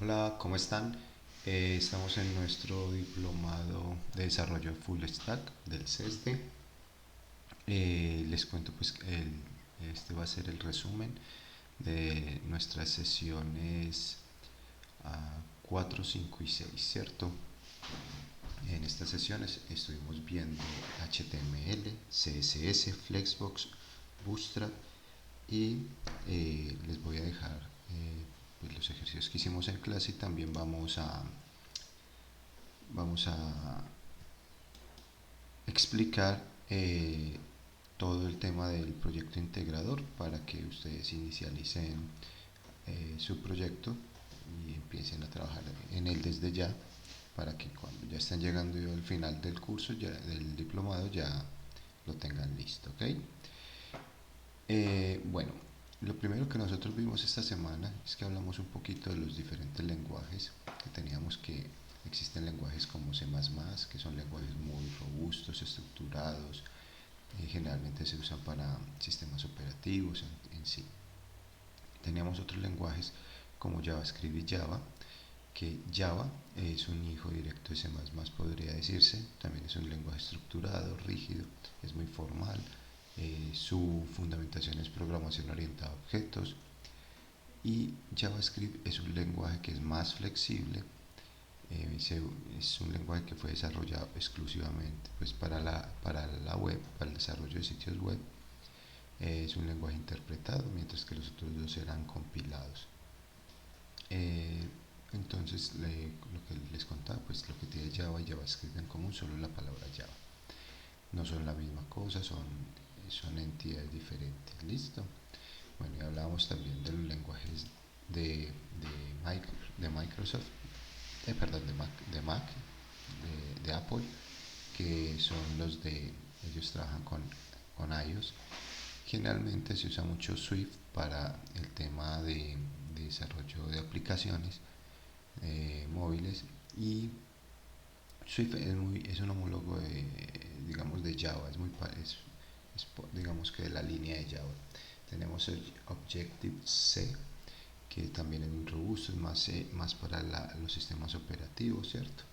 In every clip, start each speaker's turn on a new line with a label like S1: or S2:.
S1: Hola, ¿cómo están? Estamos en nuestro diplomado de desarrollo full stack del CESD. Les cuento pues que este va a ser el resumen de nuestras sesiones 4, 5 y 6, ¿cierto? En estas sesiones estuvimos viendo HTML, CSS, Flexbox, Bootstrap y les voy a dejar pues los ejercicios que hicimos en clase y también vamos a explicar todo el tema del proyecto integrador para que ustedes inicialicen su proyecto y empiecen a trabajar en él desde ya para que cuando ya estén llegando al final del curso, ya del diplomado, ya lo tengan listo, ¿ok? Bueno, lo primero que nosotros vimos esta semana es que hablamos un poquito de los diferentes lenguajes que teníamos, que existen lenguajes como C++, que son lenguajes muy robustos, estructurados, generalmente se usan para sistemas operativos en sí. Teníamos otros lenguajes como JavaScript y Java, que Java es un hijo directo de C++, podría decirse. También es un lenguaje estructurado, rígido, es muy formal. Su fundamentación es programación orientada a objetos. Y JavaScript es un lenguaje que es más flexible. Es un lenguaje que fue desarrollado exclusivamente pues, para la web, para el desarrollo de sitios web. Es un lenguaje interpretado, mientras que los otros dos eran compilados. Eh, entonces, lo que les contaba, pues lo que tiene Java y JavaScript en común, solo la palabra Java. No son la misma cosa, son entidades diferentes. ¿Listo? Bueno, y hablábamos también de los lenguajes de Microsoft, perdón, de Apple, que son ellos trabajan con iOS. Generalmente se usa mucho Swift para el tema de desarrollo de aplicaciones móviles, y Swift es un homólogo digamos, de Java, digamos que de la línea de Java. Tenemos el Objective-C, que también es muy robusto, es más para los sistemas operativos, ¿cierto?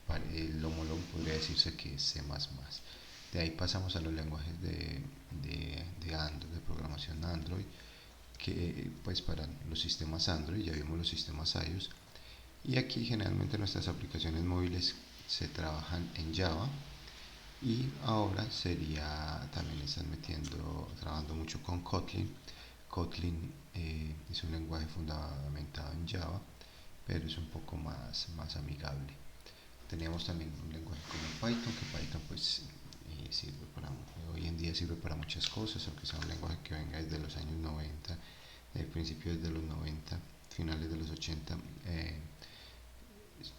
S1: Para el homólogo podría decirse que es C++. De ahí pasamos a los lenguajes de Android, de programación Android, que pues para los sistemas Android, ya vimos los sistemas iOS, y aquí generalmente nuestras aplicaciones móviles se trabajan en Java, y ahora también están trabajando mucho con Kotlin. Kotlin es un lenguaje fundamentado en Java, pero es un poco más amigable. Teníamos también un lenguaje como Python, que Python pues hoy en día sirve para muchas cosas, aunque sea un lenguaje que venga desde los años 90, principios de los 90, finales de los 80.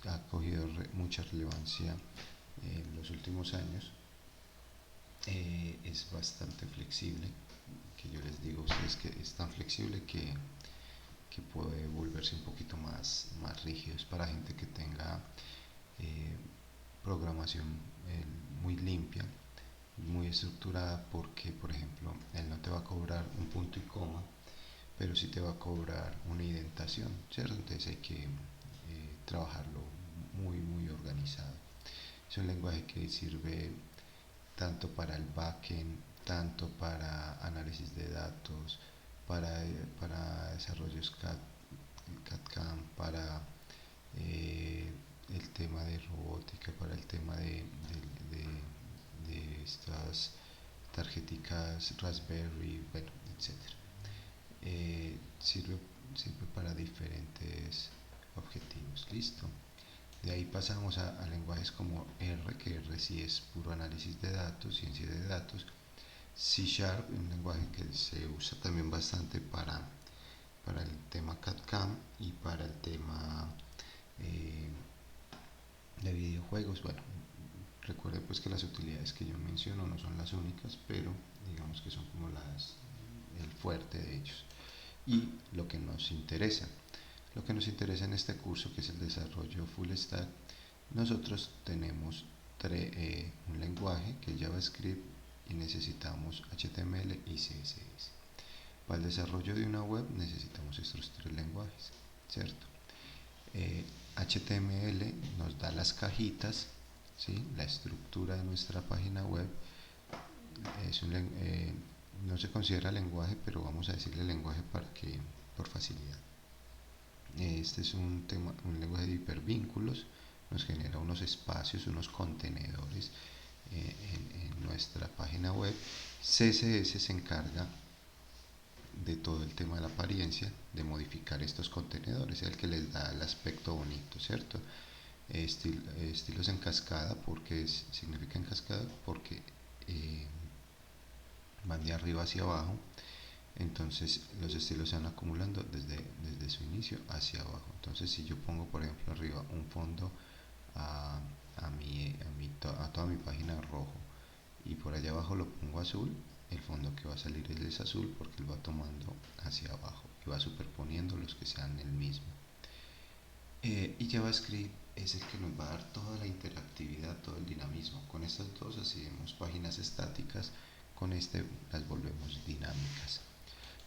S1: Ha cogido mucha relevancia en los últimos años. Es bastante flexible, que yo les digo a ustedes que es tan flexible que puede volverse un poquito más rígido. Es para gente que tenga eh, programación muy limpia, muy estructurada, porque por ejemplo él no te va a cobrar un punto y coma, pero sí te va a cobrar una indentación, ¿cierto? Entonces hay que trabajarlo muy organizado. Es un lenguaje que sirve tanto para el backend, tanto para análisis de datos, para desarrollos CAD-CAM, para el tema de robótica, para el tema de estas tarjeticas Raspberry, bueno, etcétera. Eh, sirve, sirve para diferentes objetivos. Listo. De ahí pasamos a lenguajes como R, que R sí es puro análisis de datos, ciencia de datos. C Sharp, un lenguaje que se usa también bastante para el tema CAD-CAM y para el tema eh, de videojuegos. Bueno, recuerden pues que las utilidades que yo menciono no son las únicas, pero digamos que son como el fuerte de ellos. Y lo que nos interesa. Lo que nos interesa en este curso, que es el desarrollo full stack, nosotros tenemos un lenguaje que es JavaScript, y necesitamos HTML y CSS. Para el desarrollo de una web necesitamos estos tres lenguajes, ¿cierto? HTML nos da las cajitas, ¿sí? La estructura de nuestra página web. Es no se considera lenguaje, pero vamos a decirle lenguaje por facilidad. Este es un lenguaje de hipervínculos, nos genera unos espacios, unos contenedores en nuestra página web. CSS se encarga de todo el tema de la apariencia, de modificar estos contenedores, es el que les da el aspecto bonito, ¿cierto? Estilos en cascada, porque significa en cascada, porque van de arriba hacia abajo, entonces los estilos se van acumulando desde su inicio hacia abajo. Entonces si yo pongo por ejemplo arriba un fondo a, a toda mi página rojo y por allá abajo lo pongo azul, el fondo que va a salir es azul porque él va tomando hacia abajo y va superponiendo los que sean el mismo. Y JavaScript es el que nos va a dar toda la interactividad, todo el dinamismo. Con estas dos hacemos páginas estáticas, con este las volvemos dinámicas.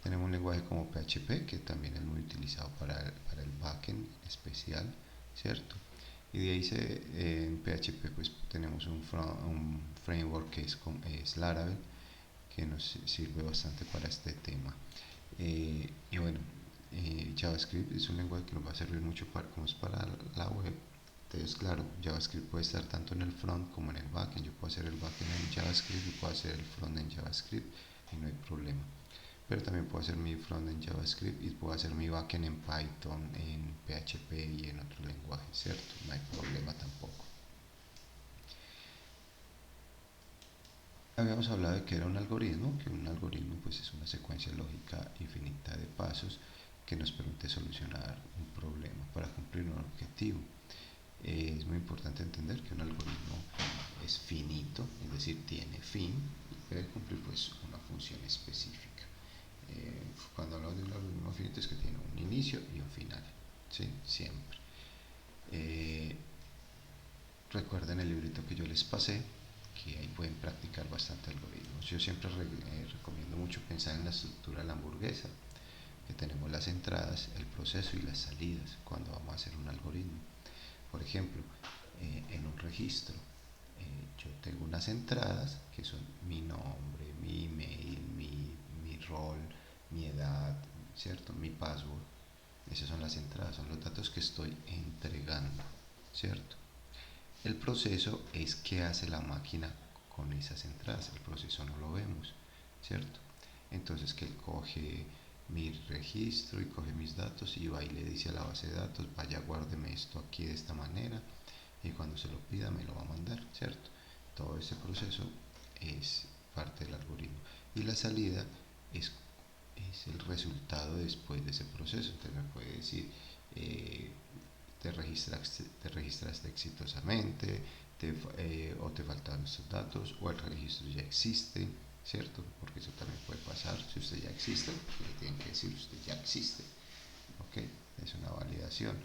S1: Tenemos un lenguaje como PHP, que también es muy utilizado para el backend especial, ¿cierto? Y de ahí en PHP pues tenemos un framework que es Laravel, que nos sirve bastante para este tema. Y bueno, JavaScript es un lenguaje que nos va a servir mucho como es para la web. Entonces, claro, JavaScript puede estar tanto en el front como en el backend. Yo puedo hacer el backend en JavaScript y puedo hacer el front en JavaScript y no hay problema. Pero también puedo hacer mi front en JavaScript y puedo hacer mi backend en Python, en PHP y en otro lenguaje, ¿cierto? No hay problema tampoco. Habíamos hablado de que era un algoritmo, que un algoritmo pues es una secuencia lógica infinita de pasos que nos permite solucionar un problema para cumplir un objetivo. Es muy importante entender que un algoritmo es finito, es decir, tiene fin y puede cumplir pues una función específica. Cuando hablamos de un algoritmo finito es que tiene un inicio y un final, ¿sí? Siempre. Recuerden el librito que yo les pasé, que ahí pueden practicar bastante algoritmos. Yo siempre recomiendo mucho pensar en la estructura de la hamburguesa, que tenemos las entradas, el proceso y las salidas cuando vamos a hacer un algoritmo. Por ejemplo, en un registro, yo tengo unas entradas que son mi nombre, mi email, mi rol, mi edad, ¿cierto? Mi password. Esas son las entradas, son los datos que estoy entregando, ¿cierto? El proceso es qué hace la máquina con esas entradas. El proceso no lo vemos, ¿cierto? Entonces que él coge mi registro y coge mis datos y va y le dice a la base de datos, vaya, guárdeme esto aquí de esta manera y cuando se lo pida me lo va a mandar, ¿cierto? Todo ese proceso es parte del algoritmo. Y la salida es el resultado después de ese proceso. Entonces me puede decir, te registraste exitosamente, o te faltaron estos datos, o el registro ya existe, ¿cierto? Porque eso también puede pasar. Si usted ya existe, le tienen que decir usted ya existe, ¿ok? Es una validación.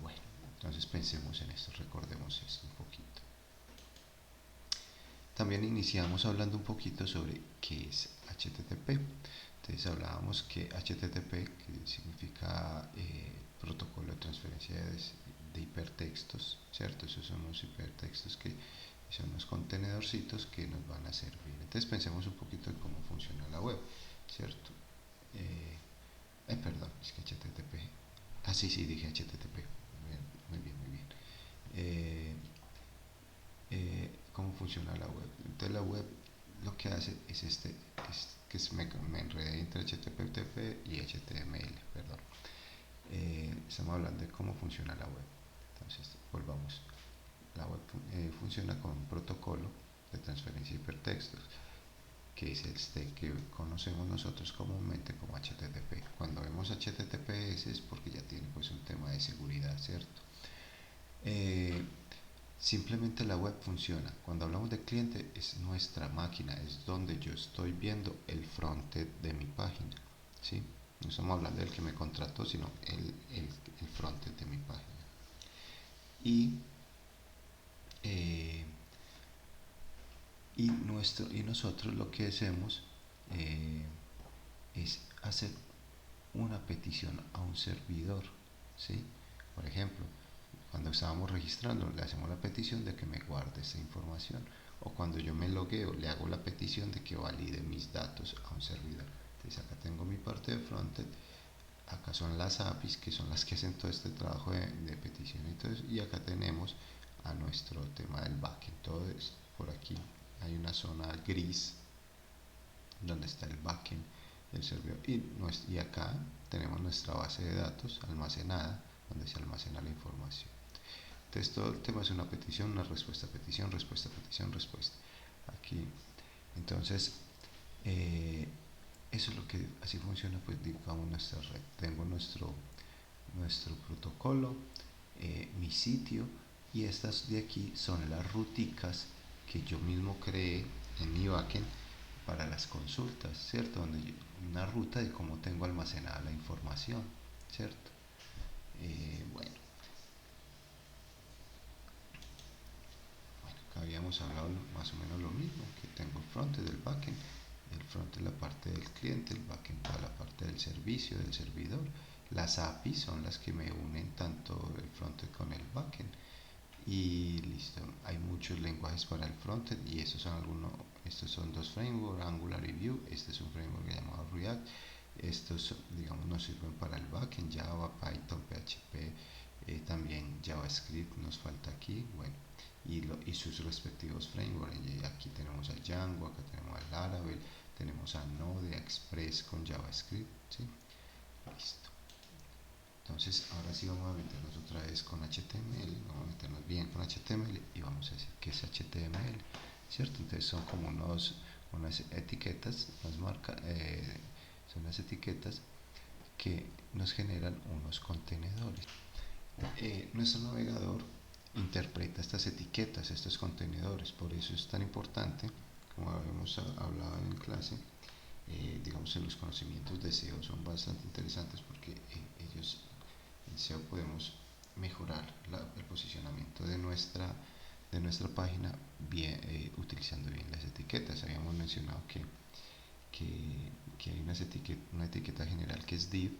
S1: Bueno, entonces pensemos en esto, recordemos esto un poquito. También iniciamos hablando un poquito sobre qué es HTTP. Entonces hablábamos que HTTP, que significa protocolo de transferencia de hipertextos, ¿cierto? Esos son los hipertextos que son los contenedorcitos que nos van a servir. Entonces pensemos un poquito en cómo funciona la web, ¿cierto? Perdón, es que HTTP. Ah, sí, dije HTTP. Muy bien, muy bien. ¿Cómo funciona la web? Entonces la web lo que hace es que me enredé entre HTTP y HTML, perdón. Estamos hablando de cómo funciona la web. Entonces, volvamos. La web funciona con un protocolo de transferencia de hipertextos, que es este que conocemos nosotros comúnmente como HTTP. Cuando vemos HTTPS es porque ya tiene pues un tema de seguridad, ¿cierto? Simplemente la web funciona. Cuando hablamos de cliente es nuestra máquina, es donde yo estoy viendo el frontend de mi página, ¿sí? No estamos hablando del que me contrató, sino el frontend de mi página. Y, eh, y nosotros lo que hacemos es hacer una petición a un servidor, ¿sí? Por ejemplo, cuando estábamos registrando, le hacemos la petición de que me guarde esta información. O cuando yo me logueo, le hago la petición de que valide mis datos a un servidor. Entonces acá tengo mi parte de frontend, acá son las APIs que son las que hacen todo este trabajo de petición y todo eso, y acá tenemos a nuestro tema del backend. Todo es por aquí, hay una zona gris donde está el backend, el servidor, y acá tenemos nuestra base de datos almacenada, donde se almacena la información. Entonces todo el tema es una petición, una respuesta, petición, respuesta, petición, respuesta. Aquí, entonces, eso es lo que así funciona, pues digamos nuestra red. Tengo nuestro protocolo, mi sitio, y estas de aquí son las ruticas que yo mismo creé en mi backend para las consultas, ¿cierto? Una ruta de cómo tengo almacenada la información, ¿cierto? Bueno, acá habíamos hablado más o menos lo mismo, que tengo el frontend, el backend. El front es la parte del cliente, el backend para la parte del servicio, del servidor. Las APIs son las que me unen tanto el frontend con el backend. Y listo, hay muchos lenguajes para el frontend y estos son dos frameworks, Angular y Vue. Este es un framework llamado React. Estos, digamos, nos sirven para el backend, Java, Python, PHP, también JavaScript nos falta aquí, bueno, y sus respectivos frameworks. Y aquí tenemos a Django, acá tenemos a Laravel, tenemos a Node, a Express con JavaScript, ¿sí? Listo. Entonces, ahora sí vamos a meternos otra vez con HTML, vamos a meternos bien con HTML y vamos a decir qué es HTML, ¿cierto? Entonces son como unas etiquetas, son las etiquetas que nos generan unos contenedores. Nuestro navegador interpreta estas etiquetas, estos contenedores, por eso es tan importante, como habíamos hablado en clase, digamos en los conocimientos de SEO son bastante interesantes porque ellos en SEO podemos mejorar el posicionamiento de nuestra página bien, utilizando bien las etiquetas. Habíamos mencionado que hay una etiqueta general que es div,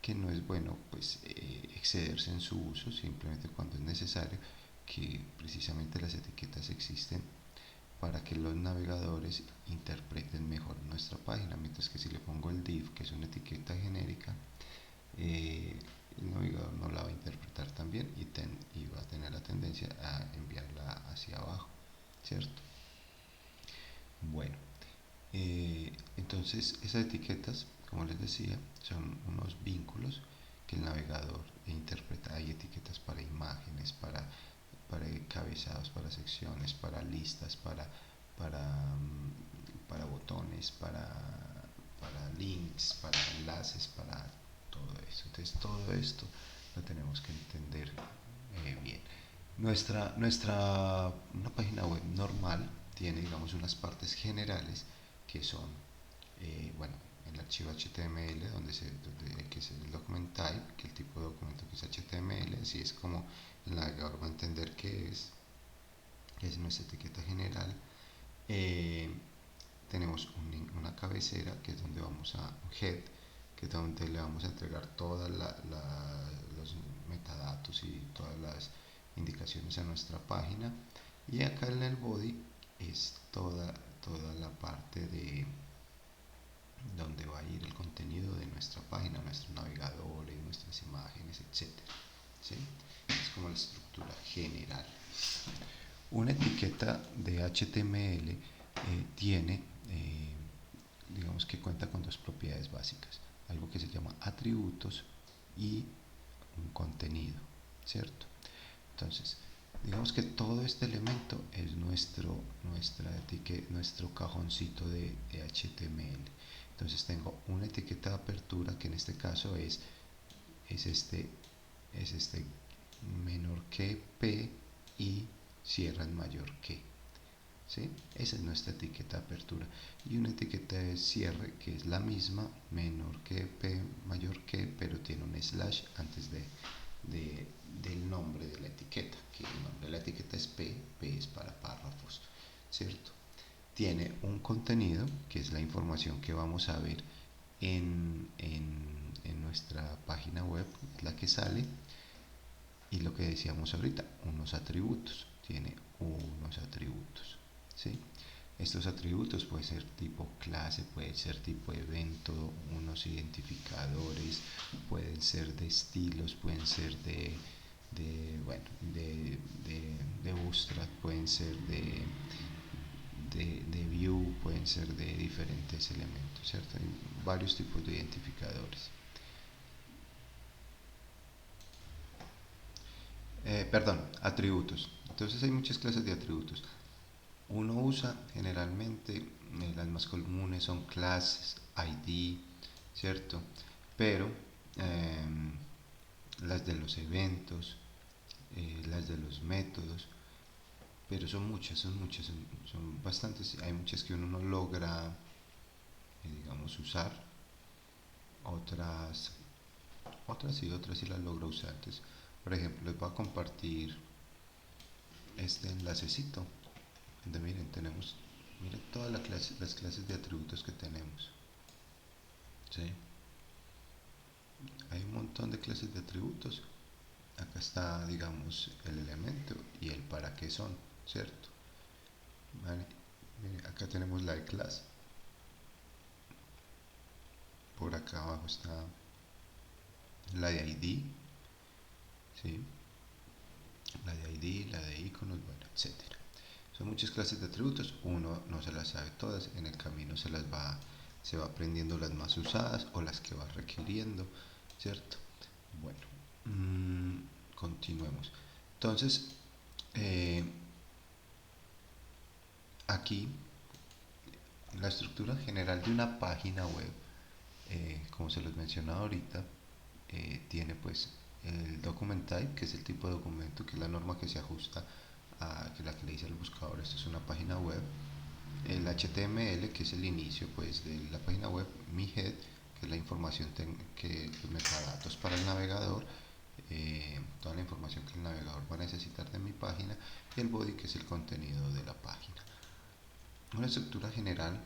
S1: que no es bueno pues excederse en su uso simplemente cuando es necesario, que precisamente las etiquetas existen para que los navegadores interpreten mejor nuestra página, mientras que si le pongo el div, que es una etiqueta genérica, el navegador no la va a interpretar tan bien y va a tener la tendencia a enviarla hacia abajo, ¿cierto? Bueno, entonces esas etiquetas, como les decía, son unos vínculos que el navegador interpreta. Hay etiquetas para imágenes, para encabezados, para secciones, para listas, para, para botones, para links, para enlaces, para todo eso. Entonces todo esto lo tenemos que entender bien. Una página web normal tiene, digamos, unas partes generales que son, bueno, el archivo HTML, que es el document type, que el tipo de documento que es HTML, así es como el navegador va a entender que es nuestra etiqueta general. Tenemos una cabecera, que es donde vamos a, un head, que es donde le vamos a entregar todos los metadatos y todas las indicaciones a nuestra página. Y acá en el body es toda la parte de donde va a ir el contenido de nuestra página, nuestros navegadores, nuestras imágenes, etcétera, ¿sí? Es como la estructura general. Una etiqueta de HTML tiene, digamos que cuenta con dos propiedades básicas, algo que se llama atributos y un contenido, ¿cierto? Entonces, digamos que todo este elemento es nuestro cajoncito de HTML. Entonces tengo una etiqueta de apertura que en este caso es este, es este menor que P y cierra en mayor que. ¿Sí? Esa es nuestra etiqueta de apertura. Y una etiqueta de cierre que es la misma, menor que P, mayor que, pero tiene un slash antes del nombre de la etiqueta, que el nombre de la etiqueta es P, P es para párrafos, ¿cierto? Tiene un contenido, que es la información que vamos a ver en nuestra página web, la que sale, Y lo que decíamos ahorita, unos atributos, tiene unos atributos, ¿sí? Estos atributos pueden ser tipo clase, puede ser tipo evento, unos identificadores, pueden ser de estilos, pueden ser bueno, de Bootstrap, pueden ser de Vue, pueden ser de diferentes elementos, ¿cierto? Hay varios tipos de identificadores. Perdón, atributos. Entonces hay muchas clases de atributos. Uno usa generalmente, las más comunes son clases, ID, ¿cierto? Pero eh, las de los eventos, las de los métodos, pero son bastantes. Hay muchas que uno no logra, digamos, usar, otras, otras sí las logra usar. Entonces, por ejemplo, les voy a compartir este enlacecito donde miren todas las clases de atributos que tenemos. ¿Sí? Hay un montón de clases de atributos. Acá está, digamos, el elemento y el para qué son, ¿cierto? Vale. Miren, acá tenemos la de clase. Por acá abajo está la de ID, ¿sí? La de ID, la de iconos, bueno, etcétera. Son muchas clases de atributos, uno no se las sabe todas, en el camino se va aprendiendo las más usadas o las que va requiriendo, ¿cierto? Bueno, continuemos. Entonces, eh, aquí la estructura general de una página web, como se los mencionaba ahorita, tiene pues el document type, que es el tipo de documento, que es la norma que se ajusta a que la que le dice al buscador, esto es una página web. El HTML, que es el inicio pues de la página web. Mi head, que es la información que los metadatos para el navegador, toda la información que el navegador va a necesitar de mi página. Y el body, que es el contenido de la página. Una estructura general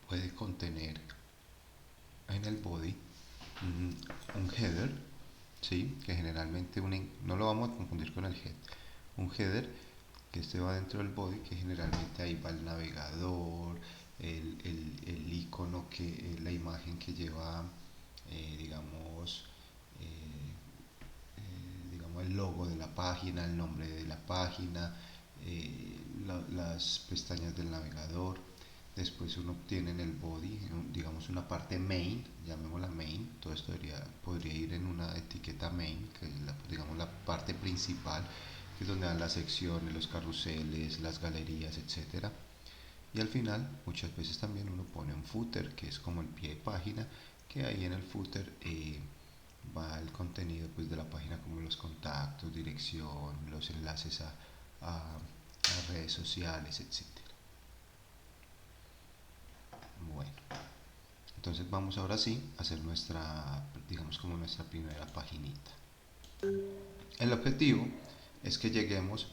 S1: puede contener en el body un header, ¿sí? Que generalmente no lo vamos a confundir con el head. Un header que este va dentro del body, que generalmente ahí va el navegador, el icono, la imagen que lleva, digamos, digamos, el logo de la página, el nombre de la página, las pestañas del navegador. Después uno obtiene en el body, digamos, una parte main, llamémosla main. Todo esto podría ir en una etiqueta main, que es digamos, la parte principal, que es donde van las secciones, los carruseles, las galerías, etcétera. Y al final, muchas veces también uno pone un footer, que es como el pie de página, que ahí en el footer va el contenido pues, de la página, como los contactos, dirección, los enlaces a redes sociales, etcétera. Bueno, entonces vamos ahora sí a hacer digamos como nuestra primera paginita. El objetivo es que lleguemos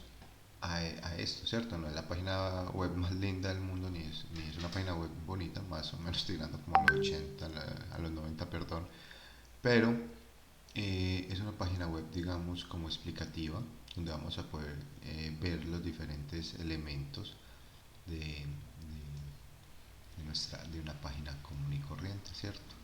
S1: a esto, ¿cierto? No es la página web más linda del mundo, ni es una página web bonita, más o menos tirando como a los 80, a los 90, perdón. Pero es una página web, digamos, como explicativa, donde vamos a poder ver los diferentes elementos de una página común y corriente, ¿cierto?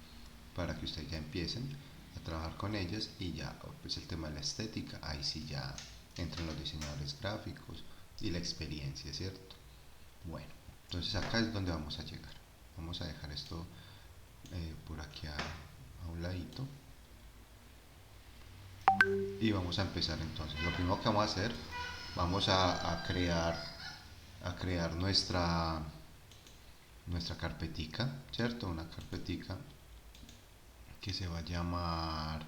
S1: Para que ustedes ya empiecen a trabajar con ellas y ya, pues el tema de la estética, ahí sí ya entran los diseñadores gráficos y la experiencia, ¿cierto? Bueno, entonces acá es donde vamos a llegar. Vamos a dejar esto por aquí a un ladito y vamos a empezar entonces. Lo primero que vamos a hacer, vamos a crear nuestra carpetica, ¿cierto? Una carpetica que se va a llamar,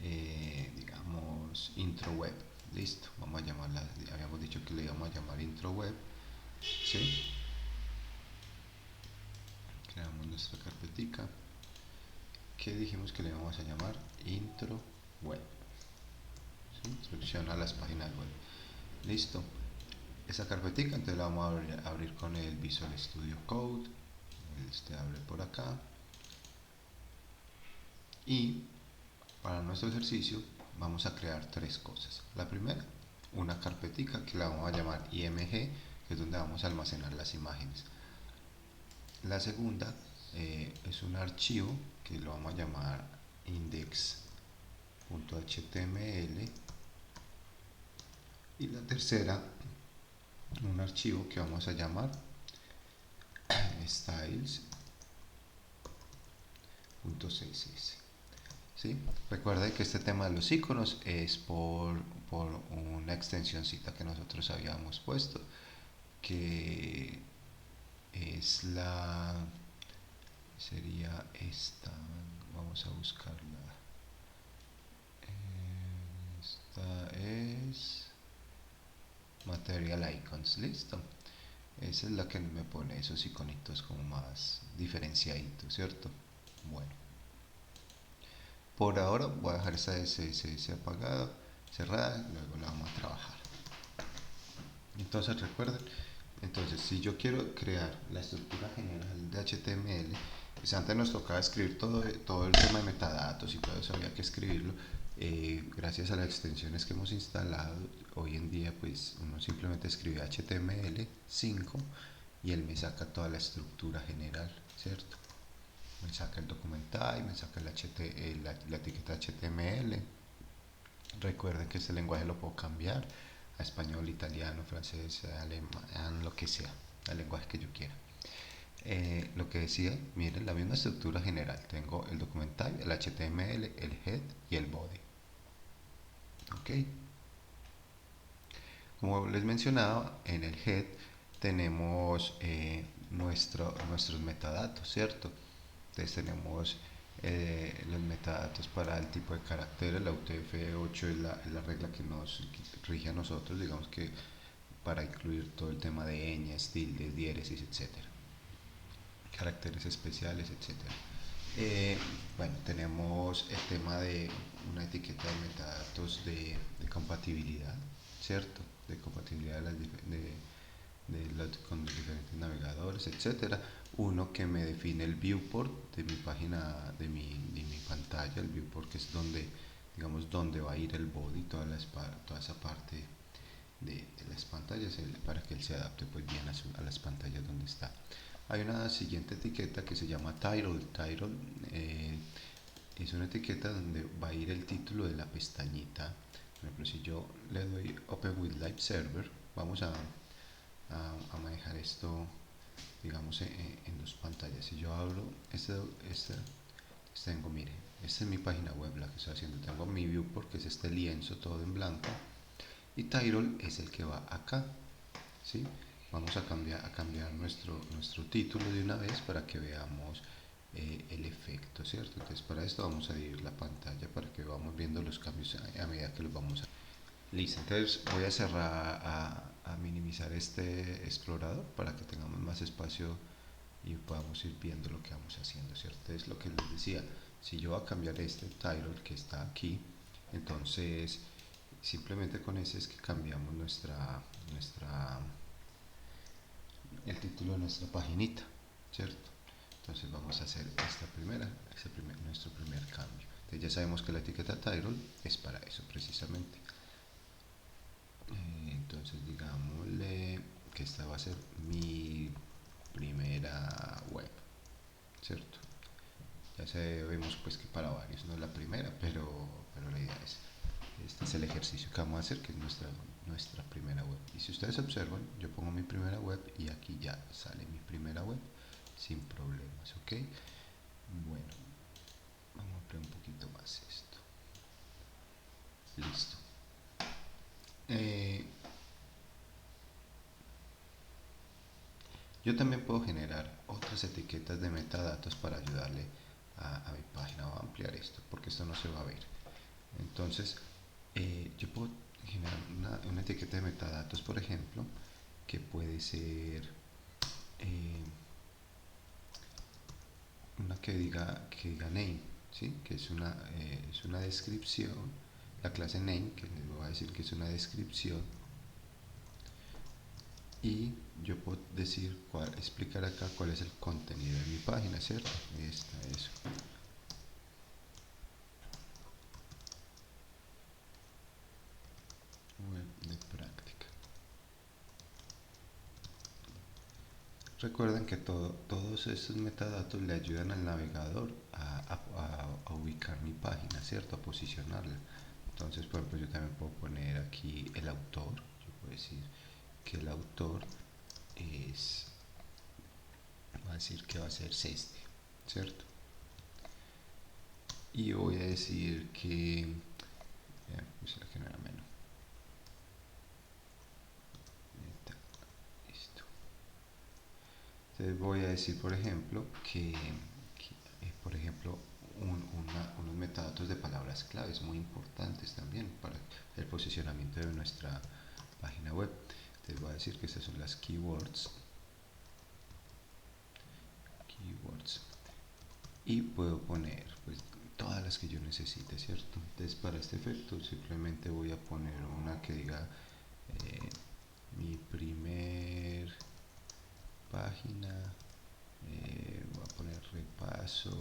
S1: digamos, intro web. Listo, vamos a llamarla, habíamos dicho que le íbamos a llamar intro web, ¿sí? Creamos nuestra carpetica que dijimos que le íbamos a llamar intro web, ¿sí? Introducción a las páginas web. Listo, esa carpetica entonces la vamos a abrir con el Visual Studio Code. Este abre por acá y para nuestro ejercicio vamos a crear tres cosas. La primera, una carpetica que la vamos a llamar IMG, que es donde vamos a almacenar las imágenes. La segunda es un archivo que lo vamos a llamar index.html. Y la tercera, un archivo que vamos a llamar styles.css. ¿Sí? Recuerden que este tema de los iconos es por una extensioncita que nosotros habíamos puesto, que es sería esta. Vamos a buscarla. Esta es Material Icons. Listo. Esa es la que me pone esos iconitos como más diferenciaditos, ¿cierto? Bueno, por ahora voy a dejar esta CSS apagada, cerrada, luego la vamos a trabajar. Entonces recuerden, entonces si yo quiero crear la estructura general de HTML, pues antes nos tocaba escribir todo el tema de metadatos y todo eso había que escribirlo. Gracias a las extensiones que hemos instalado hoy en día, pues uno simplemente escribe HTML5 y él me saca toda la estructura general, ¿cierto? Me saca el documental, me saca la etiqueta HTML. Recuerden que este lenguaje lo puedo cambiar a español, italiano, francés, alemán, lo que sea, el lenguaje que yo quiera. Lo que decía, miren, la misma estructura general. Tengo el documental, el HTML, el head y el body. Ok. Como les mencionaba, en el head tenemos nuestros metadatos, ¿cierto? Entonces tenemos los metadatos para el tipo de caracteres. La UTF-8 es la regla que nos rige a nosotros, digamos que para incluir todo el tema de ñes, tildes, diéresis, etcétera, caracteres especiales, etcétera. Bueno, tenemos el tema de una etiqueta de metadatos de compatibilidad, ¿cierto? De compatibilidad con los diferentes navegadores, etcétera. Uno que me define el viewport de mi página, de mi pantalla, el viewport que es donde, digamos, donde va a ir el body, toda esa parte de las pantallas, para que él se adapte pues bien a las pantallas donde está. Hay una siguiente etiqueta que se llama title. Title es una etiqueta donde va a ir el título de la pestañita. Por ejemplo, si yo le doy Open with Live Server, vamos a manejar esto, digamos, en dos pantallas. Si yo abro tengo, mire, esta es mi página web, la que estoy haciendo. Tengo mi viewport, que es este lienzo todo en blanco, y title es el que va acá, ¿sí? Vamos a cambiar nuestro título de una vez para que veamos el efecto, ¿cierto? Entonces para esto vamos a dividir la pantalla para que vamos viendo los cambios a medida que los vamos a... Listo, entonces voy a cerrar, a minimizar este explorador para que tengamos más espacio y podamos ir viendo lo que vamos haciendo, ¿cierto? Entonces lo que les decía, si yo voy a cambiar este title que está aquí, entonces simplemente con ese es que cambiamos el título de nuestra paginita, ¿cierto? Entonces vamos a hacer nuestro primer cambio. Entonces ya sabemos que la etiqueta title es para eso precisamente. Entonces digámosle que esta va a ser mi primera web, ¿cierto? Ya sabemos pues que para varios no es la primera, pero la idea es, este es el ejercicio que vamos a hacer, que es nuestra primera web. Y si ustedes observan, yo pongo mi primera web y aquí ya sale mi primera web sin problemas, ¿ok? Bueno, vamos a ampliar un poquito más esto. Listo. Yo también puedo generar otras etiquetas de metadatos para ayudarle a mi página. Voy a ampliar esto porque esto no se va a ver. Entonces, yo puedo generar una etiqueta de metadatos, por ejemplo, que puede ser una que diga name, ¿sí? Que es una descripción. La clase name, que les voy a decir que es una descripción, y yo puedo explicar acá cuál es el contenido de mi página, ¿cierto? Eso. Recuerden que todos estos metadatos le ayudan al navegador a ubicar mi página, ¿cierto? A posicionarla. Entonces, por ejemplo, yo también puedo poner aquí el autor. Yo puedo decir que el autor es, va a decir que va a ser este, ¿cierto? Y voy a decir que, pues que no era menos. Listo. Entonces voy a decir, por ejemplo, por ejemplo, unos metadatos de palabras claves muy importantes también para el posicionamiento de nuestra página web. Entonces voy a decir que estas son las keywords y puedo poner pues todas las que yo necesite, ¿cierto? Entonces para este efecto simplemente voy a poner una que diga eh, mi primer página, voy a poner repaso,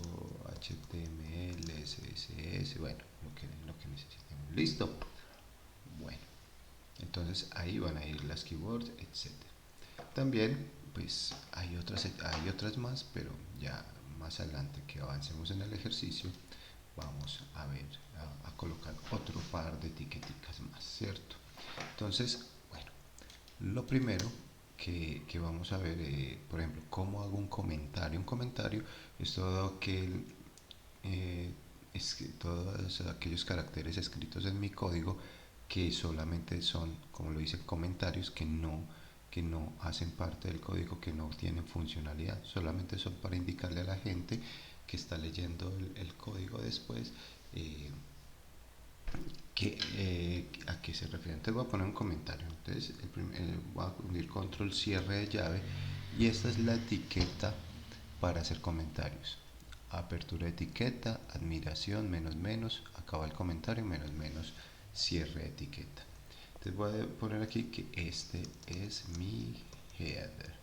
S1: HTML, CSS, bueno, lo que necesitemos. Listo. Bueno, entonces ahí van a ir las keywords, etcétera. También, pues hay otras más, pero ya más adelante que avancemos en el ejercicio, vamos a ver, a colocar otro par de etiqueticas más, ¿cierto? Entonces, bueno, lo primero que vamos a ver, por ejemplo, cómo hago un comentario. Un comentario es todo aquel, es que todos aquellos caracteres escritos en mi código que solamente son, como lo dice, comentarios que no hacen parte del código, que no tienen funcionalidad, solamente son para indicarle a la gente que está leyendo el código después a qué se refiere. Entonces voy a poner un comentario. Entonces voy a unir control cierre de llave y esta es la etiqueta para hacer comentarios. Apertura de etiqueta, admiración, menos menos, acaba el comentario, menos menos, cierre de etiqueta. Entonces voy a poner aquí que este es mi header.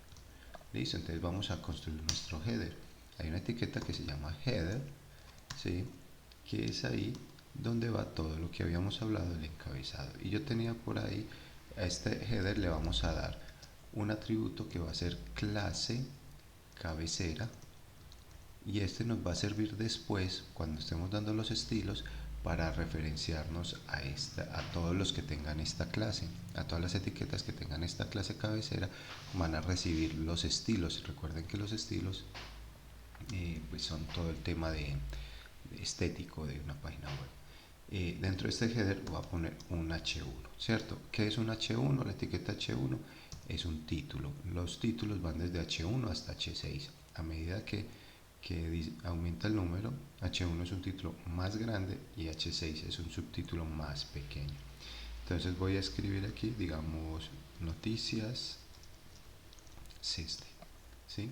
S1: Listo, entonces vamos a construir nuestro header. Hay una etiqueta que se llama header, ¿sí? Que es ahí donde va todo lo que habíamos hablado del encabezado. Y yo tenía por ahí, a este header le vamos a dar un atributo que va a ser clase cabecera y este nos va a servir después cuando estemos dando los estilos para referenciarnos a todos los que tengan esta clase, a todas las etiquetas que tengan esta clase cabecera van a recibir los estilos. Recuerden que los estilos pues son todo el tema de estético de una página web. Dentro de este header voy a poner un H1, ¿cierto? ¿Qué es un H1? La etiqueta H1 es un título. Los títulos van desde H1 hasta H6. A medida que aumenta el número, H1 es un título más grande y H6 es un subtítulo más pequeño. Entonces voy a escribir aquí, digamos, noticias CESTE, ¿sí?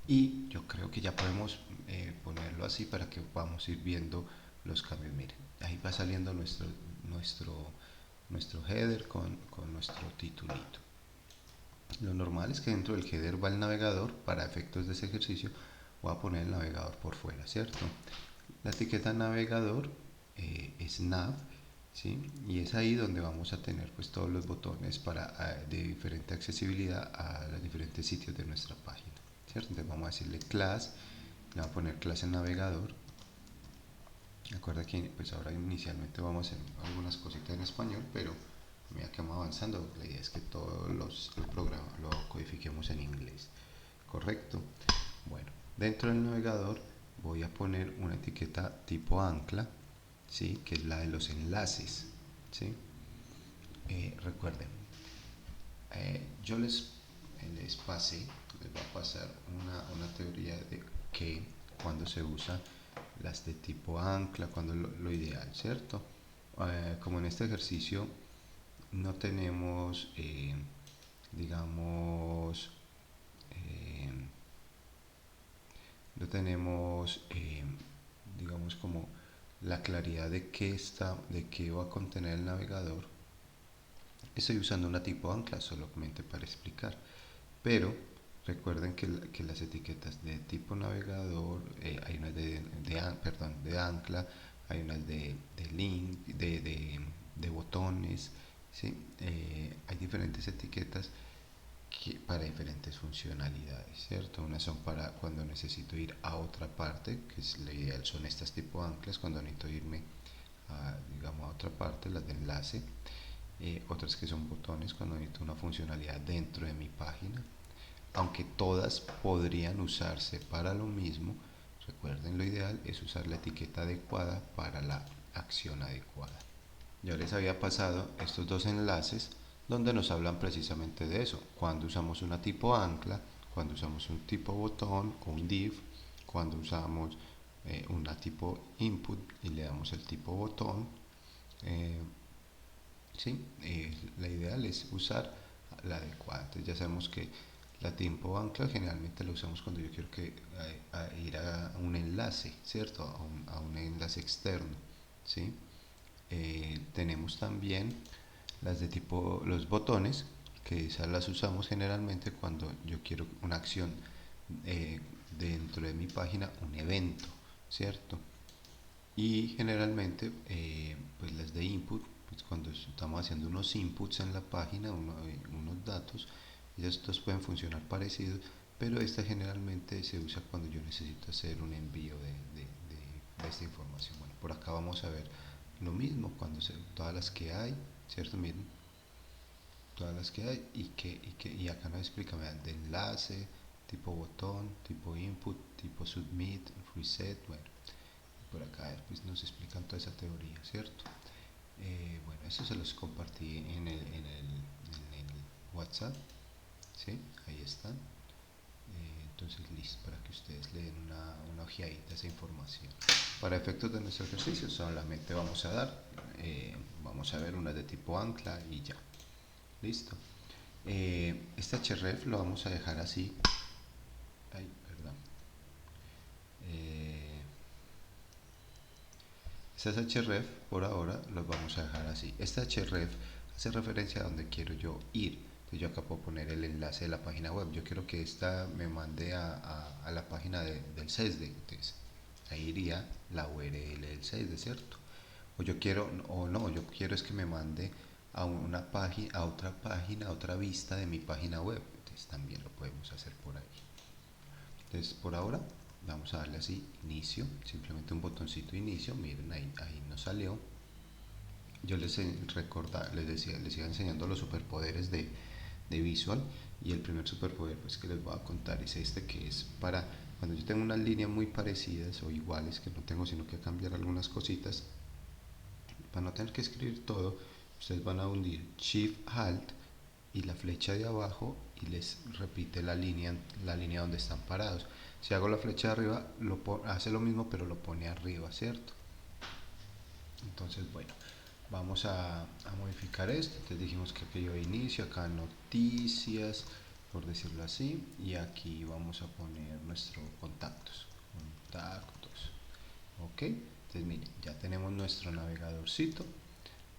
S1: Y yo creo que ya podemos ponerlo así para que podamos ir viendo los cambios. Miren, ahí va saliendo nuestro header con nuestro titulito. Lo normal es que dentro del header va el navegador. Para efectos de ese ejercicio voy a poner el navegador por fuera, ¿cierto? La etiqueta navegador es nav, ¿sí? Y es ahí donde vamos a tener pues todos los botones de diferente accesibilidad a los diferentes sitios de nuestra página, ¿cierto? Entonces vamos a decirle class, le vamos a poner clase navegador. Recuerda que pues ahora inicialmente vamos a hacer algunas cositas en español, pero a medida que vamos avanzando, la idea es que todos el programa lo codifiquemos en inglés. ¿Correcto? Bueno, dentro del navegador voy a poner una etiqueta tipo ancla, ¿sí? Que es la de los enlaces, ¿sí? Recuerden, yo les pasé, les voy a pasar una teoría de que cuando se usa las de tipo ancla, cuando lo ideal, ¿cierto? Como en este ejercicio no tenemos, digamos, eh, no tenemos, digamos, como la claridad de qué va a contener el navegador. Estoy usando una tipo ancla solamente para explicar, pero recuerden que las etiquetas de tipo navegador, hay unas de ancla, hay unas de link, de botones, ¿sí? Hay diferentes etiquetas para diferentes funcionalidades, ¿cierto? Unas son para cuando necesito ir a otra parte, que es la ideal, son estas tipo anclas, cuando necesito irme a, digamos, a otra parte, las de enlace. Otras que son botones cuando necesito una funcionalidad dentro de mi página, aunque todas podrían usarse para lo mismo. Recuerden, lo ideal es usar la etiqueta adecuada para la acción adecuada. Ya les había pasado estos dos enlaces donde nos hablan precisamente de eso, cuando usamos una tipo ancla, cuando usamos un tipo botón o un div, cuando usamos una tipo input y le damos el tipo botón. Sí, la ideal es usar la adecuada. Entonces ya sabemos que la tipo ancla generalmente la usamos cuando yo quiero que ir a un enlace, ¿cierto? A un enlace externo, ¿sí? Tenemos también las de tipo los botones, que esas las usamos generalmente cuando yo quiero una acción dentro de mi página, un evento, ¿cierto? Y generalmente pues las de input, pues cuando estamos haciendo unos inputs en la página, unos datos, y estos pueden funcionar parecidos, pero esta generalmente se usa cuando yo necesito hacer un envío de esta información. Bueno, por acá vamos a ver lo mismo, todas las que hay, ¿cierto? Miren, todas las que hay y acá nos explica, vean, de enlace, tipo botón, tipo input, tipo submit, reset, bueno, por acá después nos explican toda esa teoría, ¿cierto? Bueno, eso se los compartí en el WhatsApp, ¿sí? Ahí están. Entonces, listo, para que ustedes le den una ojeadita a esa información. Para efectos de nuestro ejercicio, solamente vamos a ver una de tipo ancla y ya. Listo. Este href lo vamos a dejar así. Ay, perdón. Eh, Estas href por ahora los vamos a dejar así. Esta href hace referencia a donde quiero yo ir. Entonces yo acá puedo poner el enlace de la página web. Yo quiero que esta me mande a la página del CESDE. Entonces ahí iría la URL del CESDE, ¿cierto? O yo quiero, o no, yo quiero es que me mande a una página, a otra vista de mi página web. Entonces también lo podemos hacer por ahí. Entonces por ahora vamos a darle así inicio, simplemente un botoncito inicio. Miren, ahí nos salió. Yo les iba enseñando los superpoderes de Visual, y el primer superpoder pues que les voy a contar es este, que es para cuando yo tengo unas líneas muy parecidas o iguales, que no tengo sino que cambiar algunas cositas. Para no tener que escribir todo, ustedes van a hundir Shift Alt y la flecha de abajo y les repite la línea donde están parados. Si hago la flecha de arriba, hace lo mismo pero lo pone arriba, ¿cierto? Entonces, bueno, vamos a modificar esto. Entonces dijimos que aquí yo inicio, acá noticias, por decirlo así, y aquí vamos a poner nuestros contactos. Ok, entonces miren, ya tenemos nuestro navegadorcito.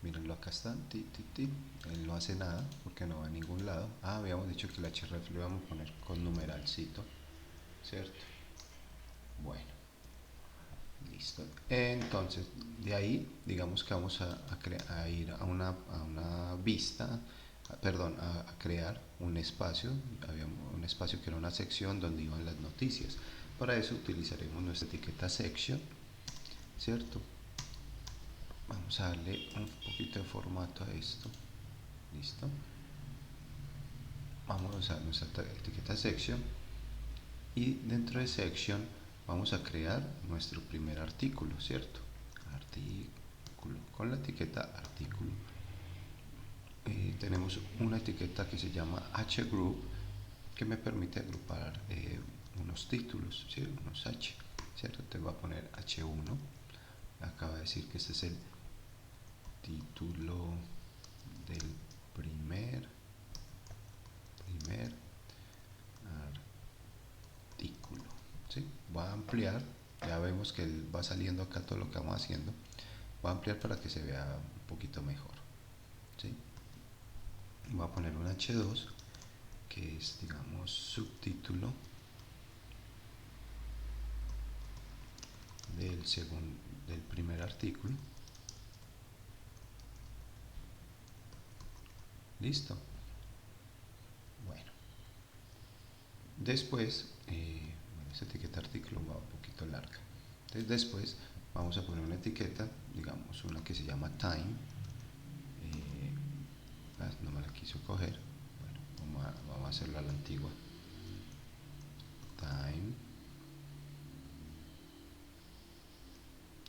S1: Mírenlo, acá está, él no hace nada porque no va a ningún lado. Habíamos dicho que el href lo íbamos a poner con numeralcito, ¿cierto? Bueno, listo. Entonces, de ahí, digamos que vamos a ir a una vista, perdón, a crear un espacio. Había un espacio que era una sección donde iban las noticias. Para eso utilizaremos nuestra etiqueta section, ¿cierto? Vamos a darle un poquito de formato a esto. Listo. Vamos a usar nuestra etiqueta section y dentro de section vamos a crear nuestro primer artículo, ¿cierto? Artículo, con la etiqueta artículo. Tenemos una etiqueta que se llama hgroup, que me permite agrupar unos títulos, ¿sí? Unos h, ¿cierto? Te voy a poner h1. Acaba de decir que este es el título del primer artículo, ¿sí? Va a ampliar, ya vemos que va saliendo acá todo lo que vamos haciendo. Va a ampliar para que se vea un poquito mejor, ¿sí? Voy a poner un h2 que es, digamos, subtítulo del primer artículo. Listo. Bueno, Después, bueno, esa etiqueta artículo va un poquito larga. Entonces después vamos a poner una etiqueta, digamos una que se llama time. No me la quiso coger. Bueno, vamos a hacerlo a la antigua. Time.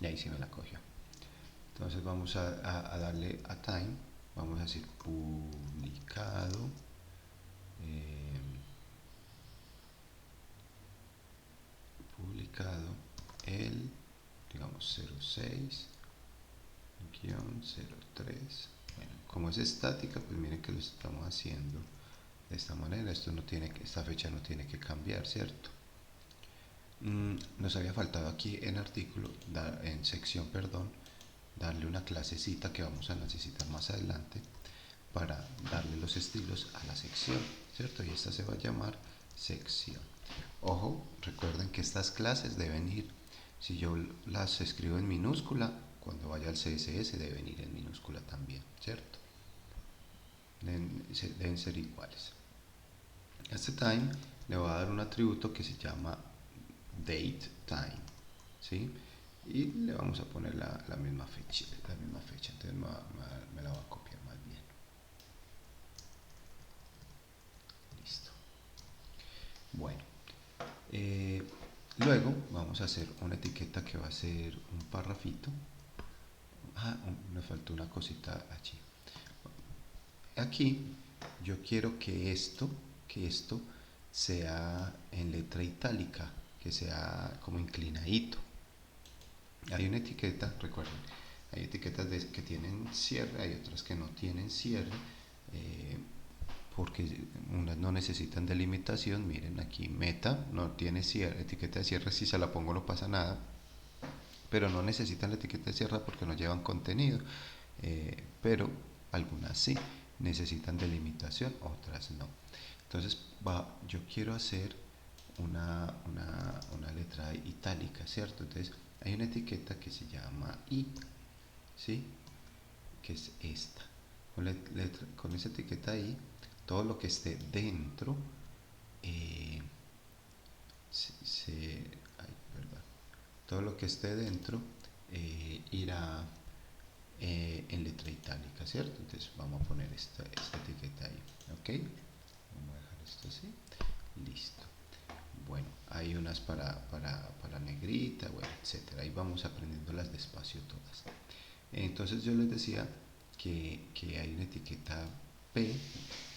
S1: Y ahí sí me la cogió. Entonces vamos a darle a time. Vamos a decir publicado. Publicado el, digamos, 06-03. Bueno, como es estática, pues miren que lo estamos haciendo de esta manera. Esta fecha no tiene que cambiar, ¿cierto? Nos había faltado aquí en artículo, en sección, perdón, darle una clasecita que vamos a necesitar más adelante para darle los estilos a la sección, ¿cierto? Y esta se va a llamar sección. Ojo, recuerden que estas clases deben ir, si yo las escribo en minúscula, cuando vaya al CSS deben ir en minúscula también, ¿cierto? Deben ser iguales. A este time le voy a dar un atributo que se llama date time, ¿sí? Y le vamos a poner la misma fecha, entonces me la va a copiar más bien. Listo. Bueno, luego vamos a hacer una etiqueta que va a ser un parrafito. Me faltó una cosita allí. Aquí yo quiero que esto sea en letra itálica, que sea como inclinadito. Hay una etiqueta, recuerden, hay etiquetas que tienen cierre, hay otras que no tienen cierre, porque unas no necesitan delimitación. Miren aquí, meta no tiene cierre, etiqueta de cierre, si se la pongo no pasa nada, pero no necesitan la etiqueta de cierre porque no llevan contenido, pero algunas sí necesitan delimitación, otras no. Entonces yo quiero hacer una letra itálica, ¿cierto? Entonces hay una etiqueta que se llama I, ¿sí? Que es esta. Con esa etiqueta I, todo lo que esté dentro ay, perdón, todo lo que esté dentro irá en letra itálica, ¿cierto? Entonces vamos a poner esta etiqueta ahí, ¿ok? Vamos a dejar esto así, listo. Bueno, hay unas para negrita, bueno, etcétera. Ahí vamos aprendiendo las despacio todas. Entonces yo les decía que hay una etiqueta P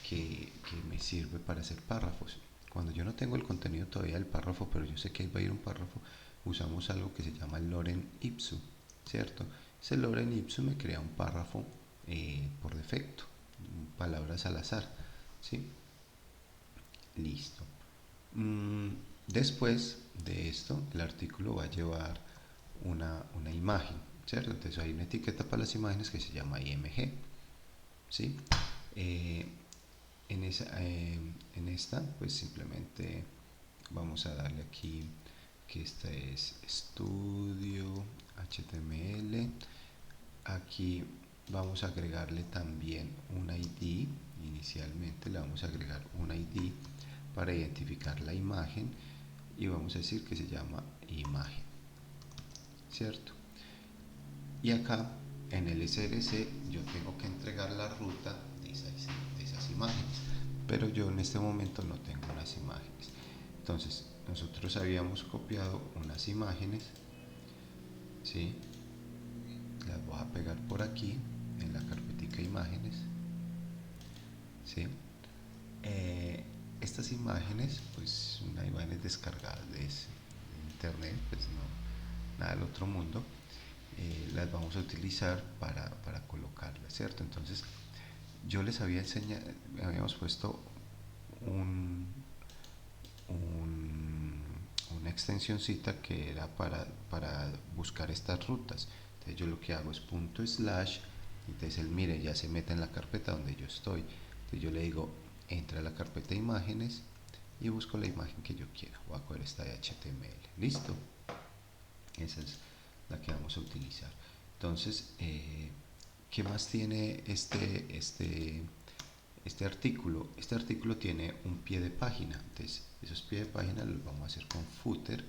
S1: que me sirve para hacer párrafos. Cuando yo no tengo el contenido todavía del párrafo, pero yo sé que ahí va a ir un párrafo, usamos algo que se llama lorem ipsum, ¿cierto? Ese lorem ipsum me crea un párrafo por defecto, palabras al azar, ¿sí? Listo. Después de esto, el artículo va a llevar una imagen, ¿cierto? Entonces hay una etiqueta para las imágenes que se llama IMG, ¿sí? En esta, pues simplemente vamos a darle aquí que esta es estudio HTML. Aquí vamos a agregarle también un ID. Inicialmente le vamos a agregar un ID para identificar la imagen y vamos a decir que se llama imagen, ¿cierto? Y acá en el SRC yo tengo que entregar la ruta de esas imágenes, pero yo en este momento no tengo unas imágenes. Entonces nosotros habíamos copiado unas imágenes, ¿sí? Las voy a pegar por aquí en la carpetica imágenes, ¿sí? Estas imágenes, pues una imágenes descargadas de internet, pues no, nada del otro mundo. Las vamos a utilizar para colocarlas, ¿cierto? Entonces yo les había enseñado, habíamos puesto una extensioncita que era para buscar estas rutas. Entonces yo lo que hago es punto slash, entonces él mire ya se mete en la carpeta donde yo estoy. Entonces yo le digo entra a la carpeta imágenes y busco la imagen que yo quiera. Voy a coger esta de HTML, listo. Esa es la que vamos a utilizar. Entonces ¿qué más tiene Este artículo tiene un pie de página, entonces esos pies de página los vamos a hacer con footer.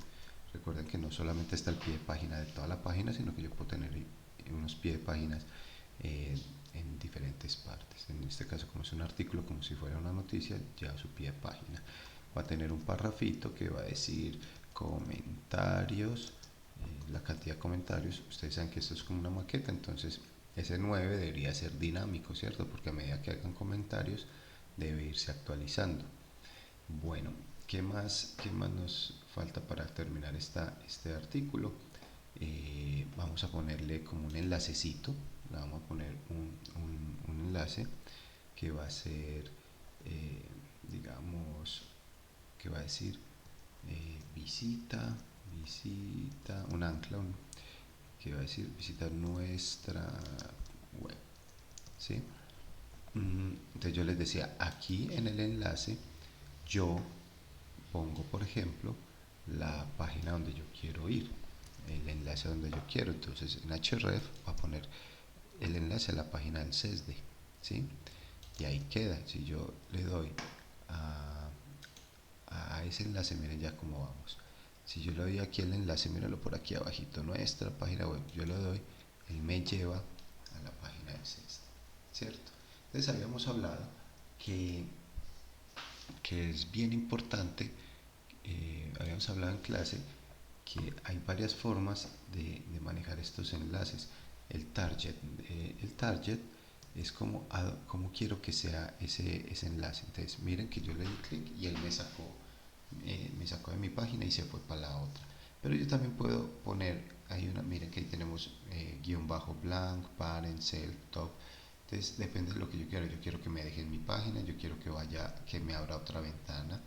S1: Recuerden que no solamente está el pie de página de toda la página, sino que yo puedo tener unos pies de páginas en diferentes partes. En este caso, como es un artículo, como si fuera una noticia, lleva su pie de página. Va a tener un parrafito que va a decir comentarios, la cantidad de comentarios. Ustedes saben que esto es como una maqueta, entonces ese 9 debería ser dinámico, ¿cierto? Porque a medida que hagan comentarios debe irse actualizando. Bueno, qué más nos falta para terminar este artículo? Vamos a ponerle como un enlacecito, le vamos a poner un enlace que va a ser, digamos, que va a decir visita, un ancla, que va a decir visita nuestra web, ¿sí? Entonces yo les decía, aquí en el enlace yo pongo, por ejemplo, la página donde yo quiero ir, el enlace donde yo quiero. Entonces en href va a poner el enlace a la página del CESDE, ¿sí? Y ahí queda. Si yo le doy a, a ese enlace, miren ya cómo vamos. Si yo le doy aquí el enlace, míralo por aquí abajito, nuestra página web, yo le doy, él me lleva a la página del CESDE, ¿cierto? Entonces habíamos hablado que, que es bien importante, habíamos hablado en clase que hay varias formas de manejar estos enlaces. El target es como quiero que sea ese enlace. Entonces miren que yo le di clic y él me sacó de mi página y se fue para la otra. Pero yo también puedo poner, miren que ahí tenemos guión bajo blank, parent, self, top. Entonces depende de lo que yo quiero. Yo quiero que me deje en mi página, yo quiero que me abra otra ventana,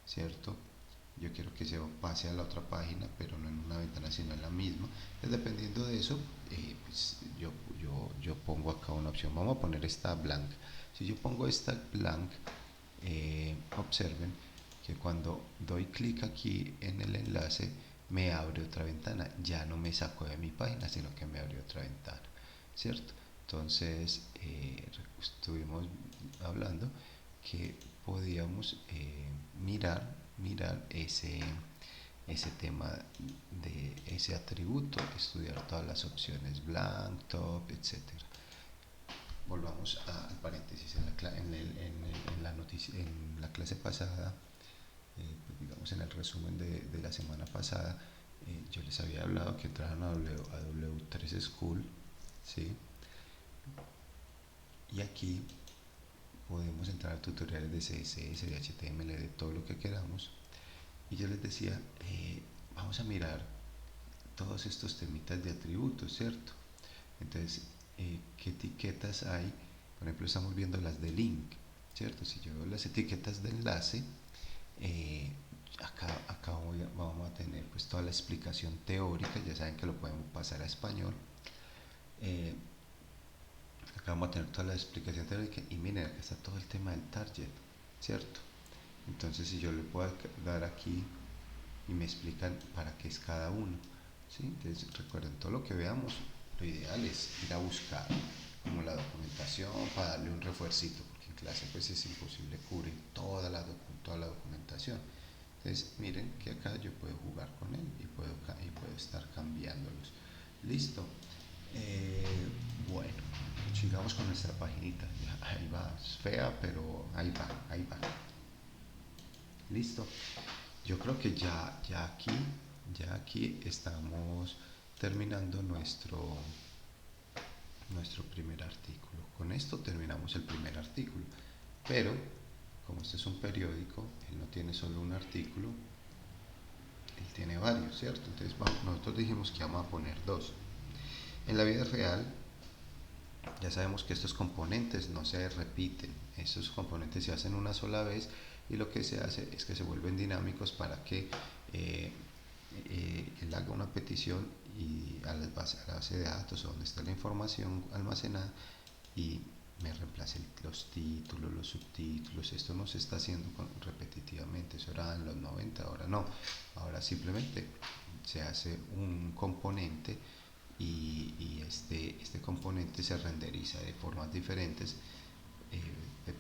S1: ¿cierto? Yo quiero que se pase a la otra página, pero no en una ventana, sino en la misma. Entonces, dependiendo de eso, pues yo pongo acá una opción. Vamos a poner esta blank. Si yo pongo esta blank, observen que cuando doy clic aquí en el enlace, me abre otra ventana. Ya no me sacó de mi página, sino que me abrió otra ventana, ¿cierto? Entonces, estuvimos hablando que podíamos mirar ese tema de ese atributo, estudiar todas las opciones, blank, top, etcétera. Volvamos al paréntesis en la clase pasada, pues digamos en el resumen de la semana pasada, yo les había hablado que entraran a W3 School, ¿sí? Y aquí podemos entrar a tutoriales de CSS, de HTML, de todo lo que queramos. Y yo les decía, vamos a mirar todos estos temitas de atributos, ¿cierto? Entonces, ¿qué etiquetas hay? Por ejemplo, estamos viendo las de link, ¿cierto? Si yo veo las etiquetas de enlace, acá vamos a tener pues toda la explicación teórica, ya saben que lo podemos pasar a español. Acá vamos a tener toda la explicación teórica y miren, acá está todo el tema del target, ¿cierto? Entonces, si yo le puedo dar aquí y me explican para qué es cada uno, ¿sí? Entonces, recuerden, todo lo que veamos, lo ideal es ir a buscar como la documentación para darle un refuercito, porque en clase pues es imposible cubrir toda la documentación. Entonces, miren que acá yo puedo jugar con él y puedo estar cambiándolos. Listo. Bueno, sigamos con nuestra paginita. Ahí va, es fea, pero ahí va. Listo. Yo creo que ya aquí estamos terminando nuestro primer artículo. Con esto terminamos el primer artículo. Pero, como este es un periódico, él no tiene solo un artículo, él tiene varios, ¿cierto? Entonces nosotros dijimos que vamos a poner dos. En la vida real, ya sabemos que estos componentes no se repiten. Estos componentes se hacen una sola vez y lo que se hace es que se vuelven dinámicos para que él haga una petición y a la base de datos donde está la información almacenada y me reemplace los títulos, los subtítulos. Esto no se está haciendo repetitivamente, eso era en los 90, ahora no. Ahora simplemente se hace un componente y este componente se renderiza de formas diferentes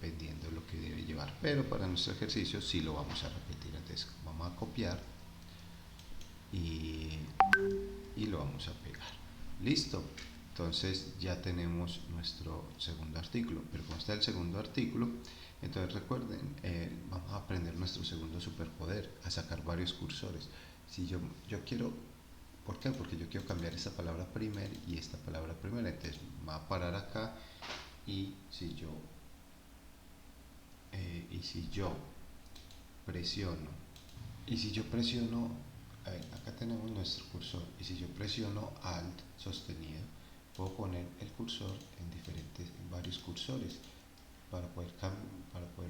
S1: dependiendo de lo que debe llevar, pero para nuestro ejercicio sí lo vamos a repetir. Entonces vamos a copiar y, y lo vamos a pegar. Listo. Entonces ya tenemos nuestro segundo artículo, pero como está el segundo artículo, entonces recuerden, vamos a aprender nuestro segundo superpoder, a sacar varios cursores. Si yo quiero, ¿por qué? Porque yo quiero cambiar esta palabra primer y esta palabra primera, entonces va a parar acá y si yo presiono, acá tenemos nuestro cursor, y si yo presiono Alt sostenido, puedo poner el cursor en varios cursores para poder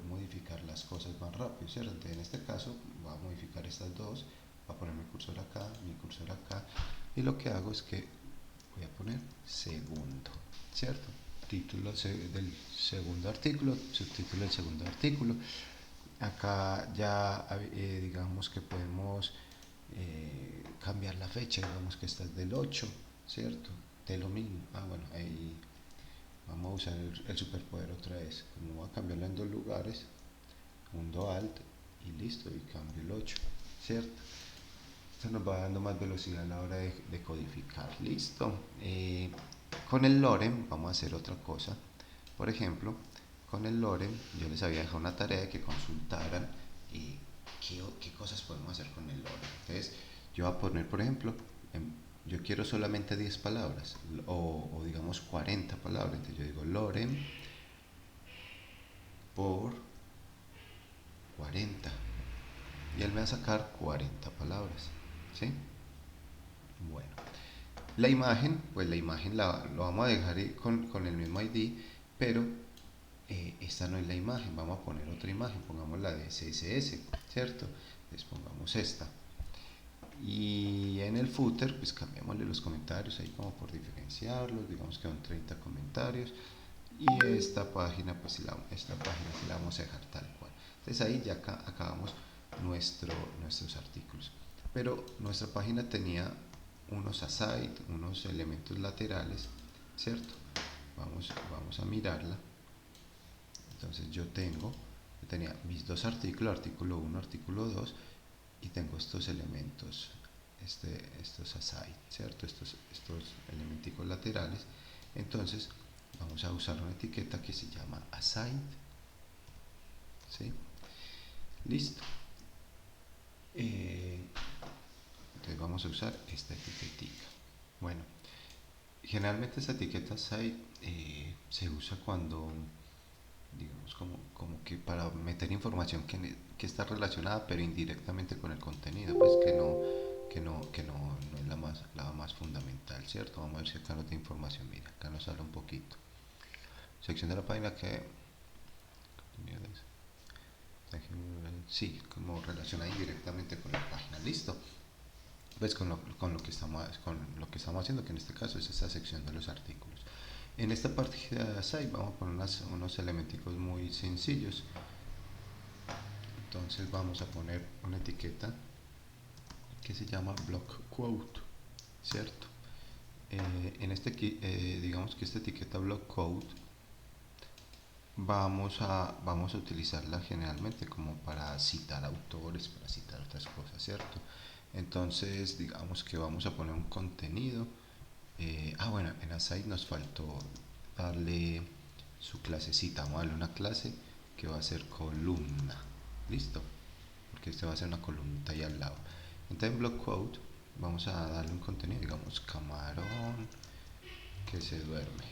S1: modificar las cosas más rápido, ¿cierto? Entonces, en este caso voy a modificar estas dos, voy a poner mi cursor acá, y lo que hago es que voy a poner segundo, ¿cierto? Título del segundo artículo, subtítulo del segundo artículo. Acá ya digamos que podemos cambiar la fecha, digamos que esta es del 8, ¿cierto? De lo mismo. Bueno, ahí vamos a usar el superpoder otra vez. Como voy a cambiarlo en dos lugares, hundo Alt y listo, y cambio el 8, ¿cierto? Esto nos va dando más velocidad a la hora de codificar. Listo. Con el lorem vamos a hacer otra cosa. Por ejemplo, con el lorem yo les había dejado una tarea de que consultaran qué cosas podemos hacer con el lorem. Entonces yo voy a poner, por ejemplo, yo quiero solamente 10 palabras o digamos 40 palabras. Entonces yo digo lorem por 40 y él me va a sacar 40 palabras, ¿sí? Bueno, la imagen, pues lo vamos a dejar con el mismo ID, pero esta no es la imagen, vamos a poner otra imagen, pongamos la de CSS, ¿cierto? Entonces pongamos esta. Y en el footer, pues cambiémosle los comentarios ahí como por diferenciarlos, digamos que son 30 comentarios. Y esta página, pues esta página sí la vamos a dejar tal cual. Entonces ahí ya acabamos nuestros artículos. Pero nuestra página tenía unos aside, unos elementos laterales, ¿cierto? Vamos a mirarla. Entonces yo tenía mis dos artículos, artículo 1, artículo 2, y tengo estos elementos, estos aside, ¿cierto? Estos elementicos laterales. Entonces vamos a usar una etiqueta que se llama aside, ¿sí? Listo. Entonces vamos a usar esta etiquetica. Bueno, generalmente esta etiqueta aside se usa cuando, digamos, como que para meter información que está relacionada pero indirectamente con el contenido, pues que no es la más fundamental, ¿cierto? Vamos a ver si acá nos da información. Mira, acá nos habla un poquito. Sección de la página que sí, como relacionada indirectamente con la página. Listo. Pues con lo que estamos haciendo, que en este caso es esta sección de los artículos. En esta parte de site vamos a poner unos elementicos muy sencillos. Entonces vamos a poner una etiqueta que se llama block quote, ¿cierto? Digamos que esta etiqueta block quote vamos a utilizarla generalmente como para citar autores, para citar otras cosas, ¿cierto? Entonces digamos que vamos a poner un contenido. Bueno, en Aside nos faltó darle su clasecita. Vamos a darle una clase que va a ser columna. ¿Listo? Porque este va a ser una columnita ahí al lado. Entonces en block quote vamos a darle un contenido, digamos camarón que se duerme.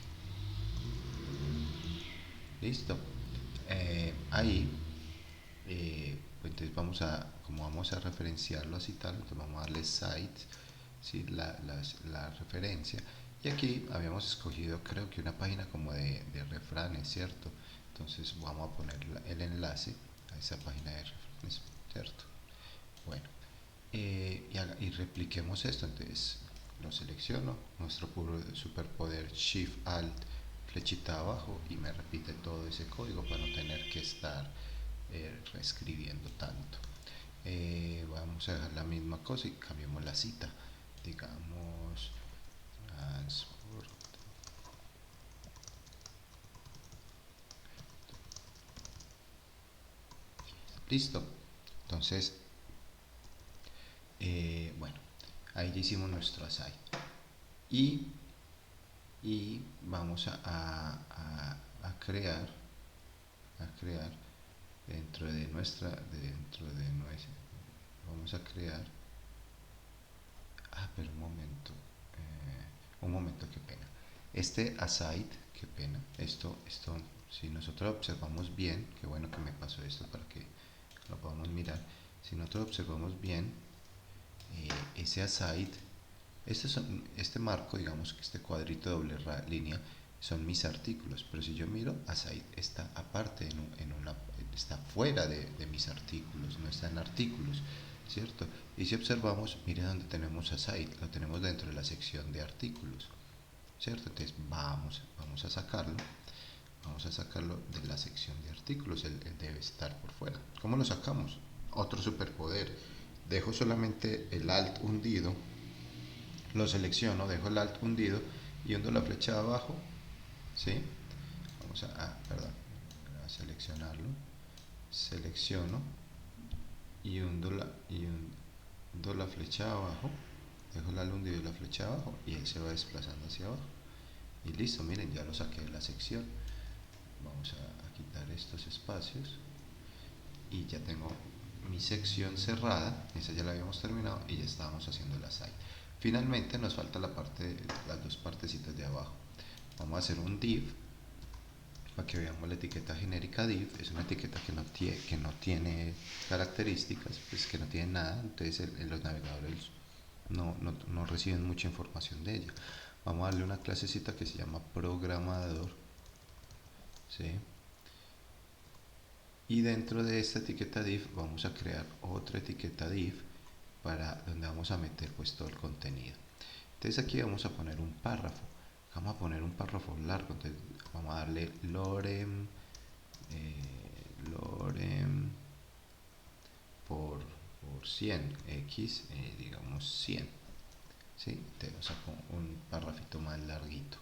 S1: ¿Listo? Ahí pues entonces como vamos a referenciarlo así tal, entonces vamos a darle site, ¿sí? la referencia, y aquí habíamos escogido creo que una página como de refranes, ¿cierto? Entonces vamos a poner el enlace a esa página de refranes, ¿cierto? Bueno, y repliquemos esto. Entonces lo selecciono, nuestro puro superpoder Shift Alt flechita abajo y me repite todo ese código para no tener que estar reescribiendo tanto. Vamos a dejar la misma cosa y cambiamos la cita, digamos transport Listo. Entonces, bueno, ahí ya hicimos nuestro aside. Y, y vamos a crear, vamos a crear, pero un momento, qué pena. Este aside, qué pena, esto, si nosotros observamos bien, qué bueno que me pasó esto para que lo podamos mirar. Si nosotros observamos bien, ese aside, este marco, digamos que este cuadrito de doble línea, son mis artículos, pero si yo miro, aside está aparte, está fuera de mis artículos, no está en artículos, ¿cierto? Y si observamos, mire donde tenemos aside, lo tenemos dentro de la sección de artículos, ¿cierto? Entonces vamos a sacarlo de la sección de artículos, él debe estar por fuera. ¿Cómo lo sacamos? Otro superpoder. Dejo solamente el alt hundido, lo selecciono, dejo el alt hundido y hundo la flecha de abajo, ¿sí? Vamos a seleccionarlo, selecciono y hundo la flecha de abajo, dejo el alt hundido y la flecha de abajo y él se va desplazando hacia abajo. Y listo, miren, ya lo saqué de la sección. Vamos a quitar estos espacios y ya tengo mi sección cerrada, esa ya la habíamos terminado y ya estábamos haciendo la site. Finalmente nos falta las dos partecitas de abajo. Vamos a hacer un div para que veamos la etiqueta genérica div. Es una etiqueta que no tiene características, pues que no tiene nada, entonces los navegadores no reciben mucha información de ella. Vamos a darle una clasecita que se llama programador, ¿sí? Y dentro de esta etiqueta div vamos a crear otra etiqueta div para donde vamos a meter pues todo el contenido. Entonces aquí vamos a poner un párrafo. Vamos a poner un párrafo largo. Entonces vamos a darle lorem por 100 x, digamos 100. ¿Sí? Entonces saco un párrafito más larguito.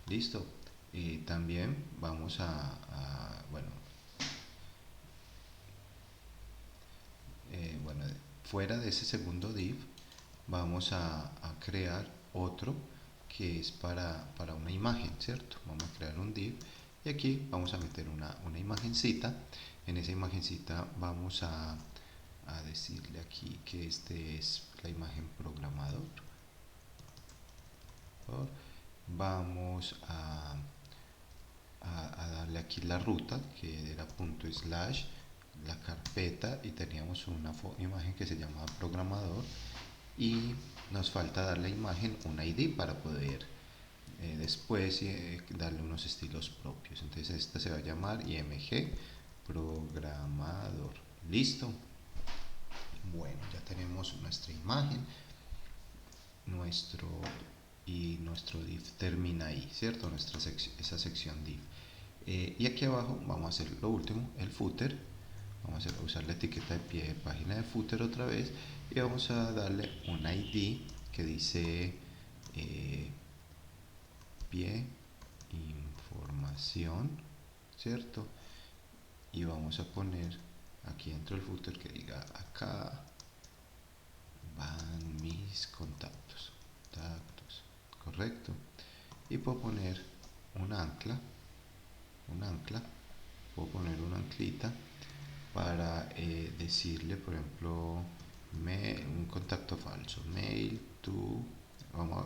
S1: Listo. También vamos bueno, bueno, fuera de ese segundo div vamos a crear otro que es para una imagen, ¿cierto? Vamos a crear un div y aquí vamos a meter una imagencita. En esa imagencita vamos a decirle aquí que este es la imagen programador. Vamos a darle aquí la ruta que era punto slash la carpeta y teníamos una imagen que se llamaba programador y nos falta darle a la imagen un ID para poder después darle unos estilos propios. Entonces esta se va a llamar img programador. Listo. Bueno, ya tenemos nuestra imagen, nuestro nuestro div termina ahí, ¿cierto? Esa sección div. Y aquí abajo vamos a hacer lo último, el footer. Vamos a usar la etiqueta de pie de página de footer otra vez y vamos a darle un ID que dice pie información, ¿cierto? Y vamos a poner aquí dentro del footer que diga acá van mis contactos, correcto. Y puedo poner un ancla, puedo poner una anclita para decirle, por ejemplo, un contacto falso, mail to,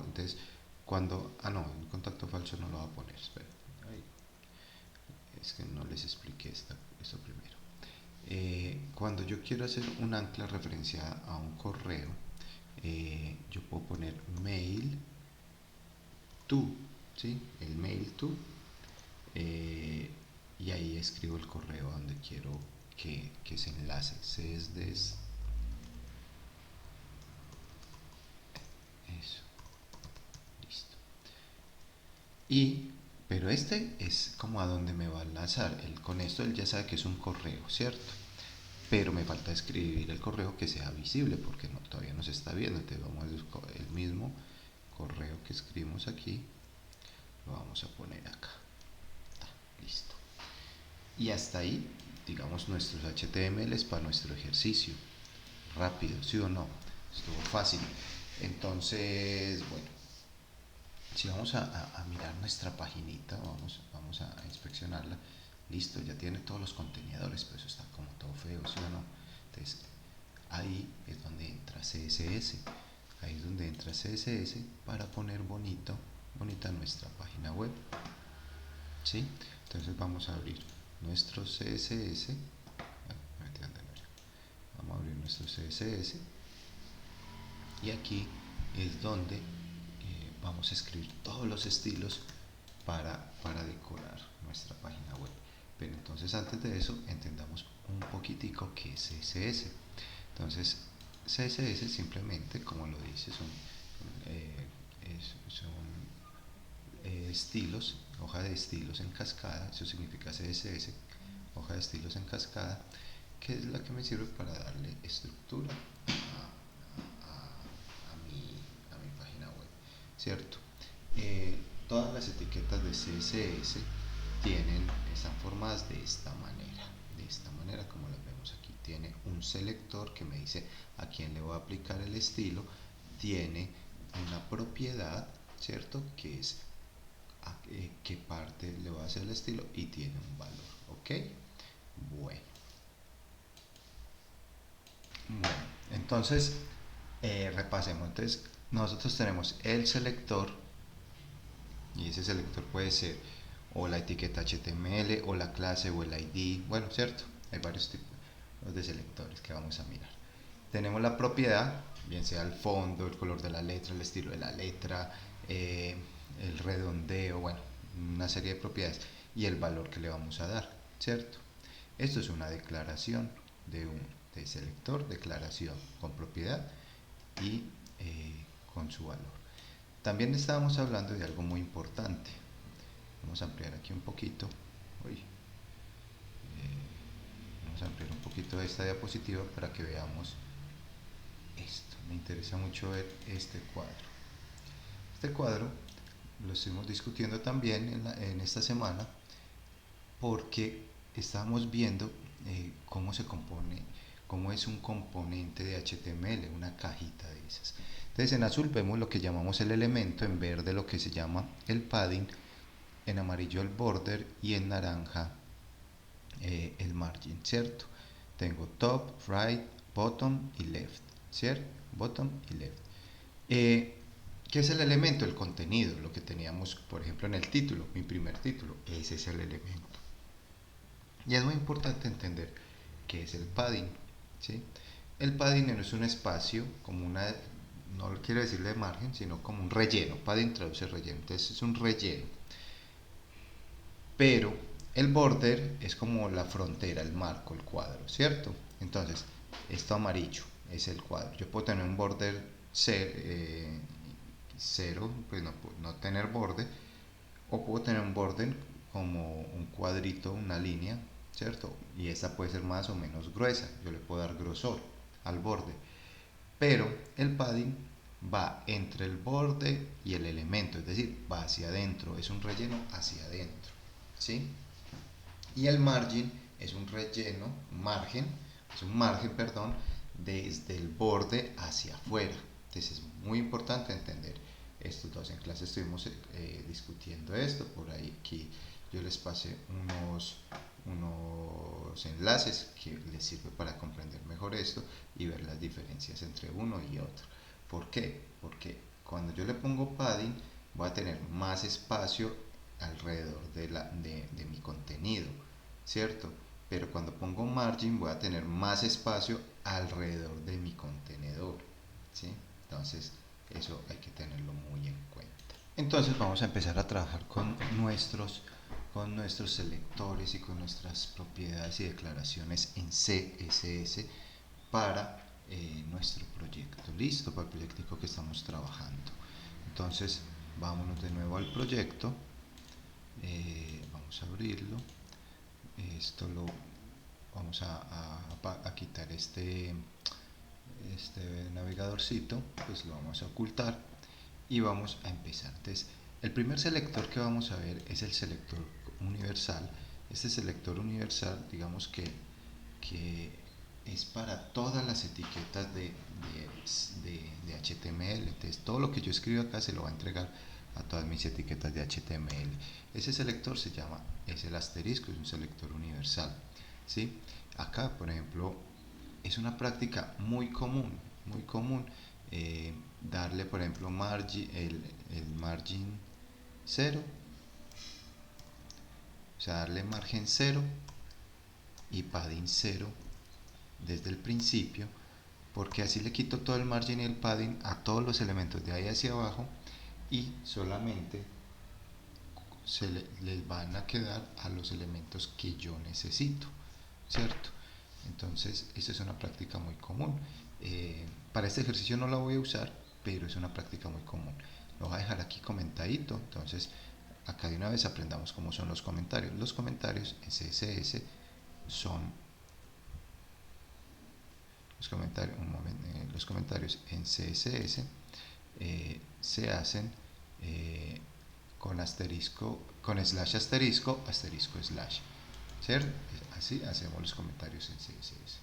S1: entonces, cuando, no, un contacto falso no lo voy a poner, espera, es que no les expliqué esto primero. Cuando yo quiero hacer un ancla referenciada a un correo, yo puedo poner mail to, ¿sí? El mail to, y ahí escribo el correo donde quiero que se enlace. Cesdes, eso, listo. Pero este es como a donde me va a enlazar. Con esto él ya sabe que es un correo, ¿cierto? Pero me falta escribir el correo que sea visible porque todavía no se está viendo. Entonces vamos a el mismo correo que escribimos aquí, lo vamos a poner acá. Listo. Y hasta ahí digamos, nuestros HTMLs para nuestro ejercicio. Rápido, ¿sí o no? Estuvo fácil. Entonces, bueno, si vamos a mirar nuestra paginita, vamos a inspeccionarla. Listo, ya tiene todos los contenedores, pero eso está como todo feo, ¿sí o no? Entonces, ahí es donde entra CSS. Ahí es donde entra CSS para poner bonita nuestra página web. ¿Sí? Entonces vamos a abrir nuestro CSS. Vamos a abrir nuestro CSS. Y aquí es donde vamos a escribir todos los estilos para decorar nuestra página web. Pero entonces antes de eso entendamos un poquitico qué es CSS. Entonces CSS simplemente, como lo dice, son estilos, hoja de estilos en cascada. Eso significa CSS, hoja de estilos en cascada, que es la que me sirve para darle estructura a mi página web, ¿cierto? Todas las etiquetas de CSS están formadas de esta manera como las vemos aquí. Tiene un selector que me dice a quién le voy a aplicar el estilo, tiene una propiedad, ¿cierto? Que es a qué parte le voy a hacer el estilo y tiene un valor, ¿ok? Bueno, entonces repasemos. Entonces nosotros tenemos el selector y ese selector puede ser o la etiqueta HTML o la clase o el ID, bueno, cierto, hay varios tipos de selectores que vamos a mirar. Tenemos la propiedad, bien sea el fondo, el color de la letra, el estilo de la letra, el redondeo, bueno, una serie de propiedades y el valor que le vamos a dar, ¿cierto? Esto es una declaración de selector, declaración con propiedad y con su valor. También estábamos hablando de algo muy importante. Vamos a ampliar aquí un poquito. Vamos a ampliar un poquito esta diapositiva para que veamos esto. Me interesa mucho ver este cuadro. Este cuadro lo estuvimos discutiendo también en esta semana porque estábamos viendo cómo se compone, cómo es un componente de HTML, una cajita de esas. Entonces en azul vemos lo que llamamos el elemento, en verde lo que se llama el padding, en amarillo el border y en naranja el margin, ¿cierto? Tengo top, right, bottom y left, ¿cierto? Bottom y left. ¿Qué es el elemento? El contenido, lo que teníamos, por ejemplo, en el título, mi primer título, ese es el elemento. Y es muy importante entender qué es el padding, ¿sí? El padding no es un espacio, como una, no quiero decir de margen, sino como un relleno. Padding traduce relleno, entonces es un relleno. Pero el border es como la frontera, el marco, el cuadro, ¿cierto? Entonces, esto amarillo es el cuadro. Yo puedo tener un border cero, pues no tener borde, o puedo tener un border como un cuadrito, una línea, ¿cierto? Y esta puede ser más o menos gruesa, yo le puedo dar grosor al borde. Pero el padding va entre el borde y el elemento, es decir, va hacia adentro, es un relleno hacia adentro, ¿sí? Y el margin es un relleno, es un margen, perdón, desde el borde hacia afuera. Entonces es muy importante entender estos dos. En clase estuvimos discutiendo esto, por ahí aquí yo les pasé unos enlaces que les sirve para comprender mejor esto y ver las diferencias entre uno y otro. ¿Por qué? Porque cuando yo le pongo padding voy a tener más espacio alrededor de mi contenido, ¿cierto? Pero cuando pongo margin voy a tener más espacio alrededor de mi contenedor, ¿sí? Entonces eso hay que tenerlo muy en cuenta. Entonces vamos a empezar a trabajar con nuestros selectores y con nuestras propiedades y declaraciones en CSS para nuestro proyecto. Listo, para el proyecto que estamos trabajando. Entonces vámonos de nuevo al proyecto. Vamos a abrirlo. Esto lo vamos a quitar este navegadorcito, pues lo vamos a ocultar y vamos a empezar. Entonces el primer selector que vamos a ver es el selector universal, Este selector universal, digamos que es para todas las etiquetas de HTML. Entonces, todo lo que yo escribo acá se lo va a entregar a todas mis etiquetas de HTML. Ese selector es el asterisco, es un selector universal. ¿Sí? Acá, por ejemplo, es una práctica muy común darle, por ejemplo, el margin 0, o sea, darle margen 0 y padding 0 desde el principio, porque así le quito todo el margen y el padding a todos los elementos de ahí hacia abajo y solamente les van a quedar a los elementos que yo necesito, ¿cierto? Entonces, esta es una práctica muy común. Para este ejercicio no la voy a usar, pero es una práctica muy común. Lo voy a dejar aquí comentadito. Entonces, acá de una vez aprendamos cómo son los comentarios. Los comentarios en CSS son los comentarios en CSS se hacen con asterisco, con slash asterisco, asterisco slash, ¿cierto? Así hacemos los comentarios en CSS.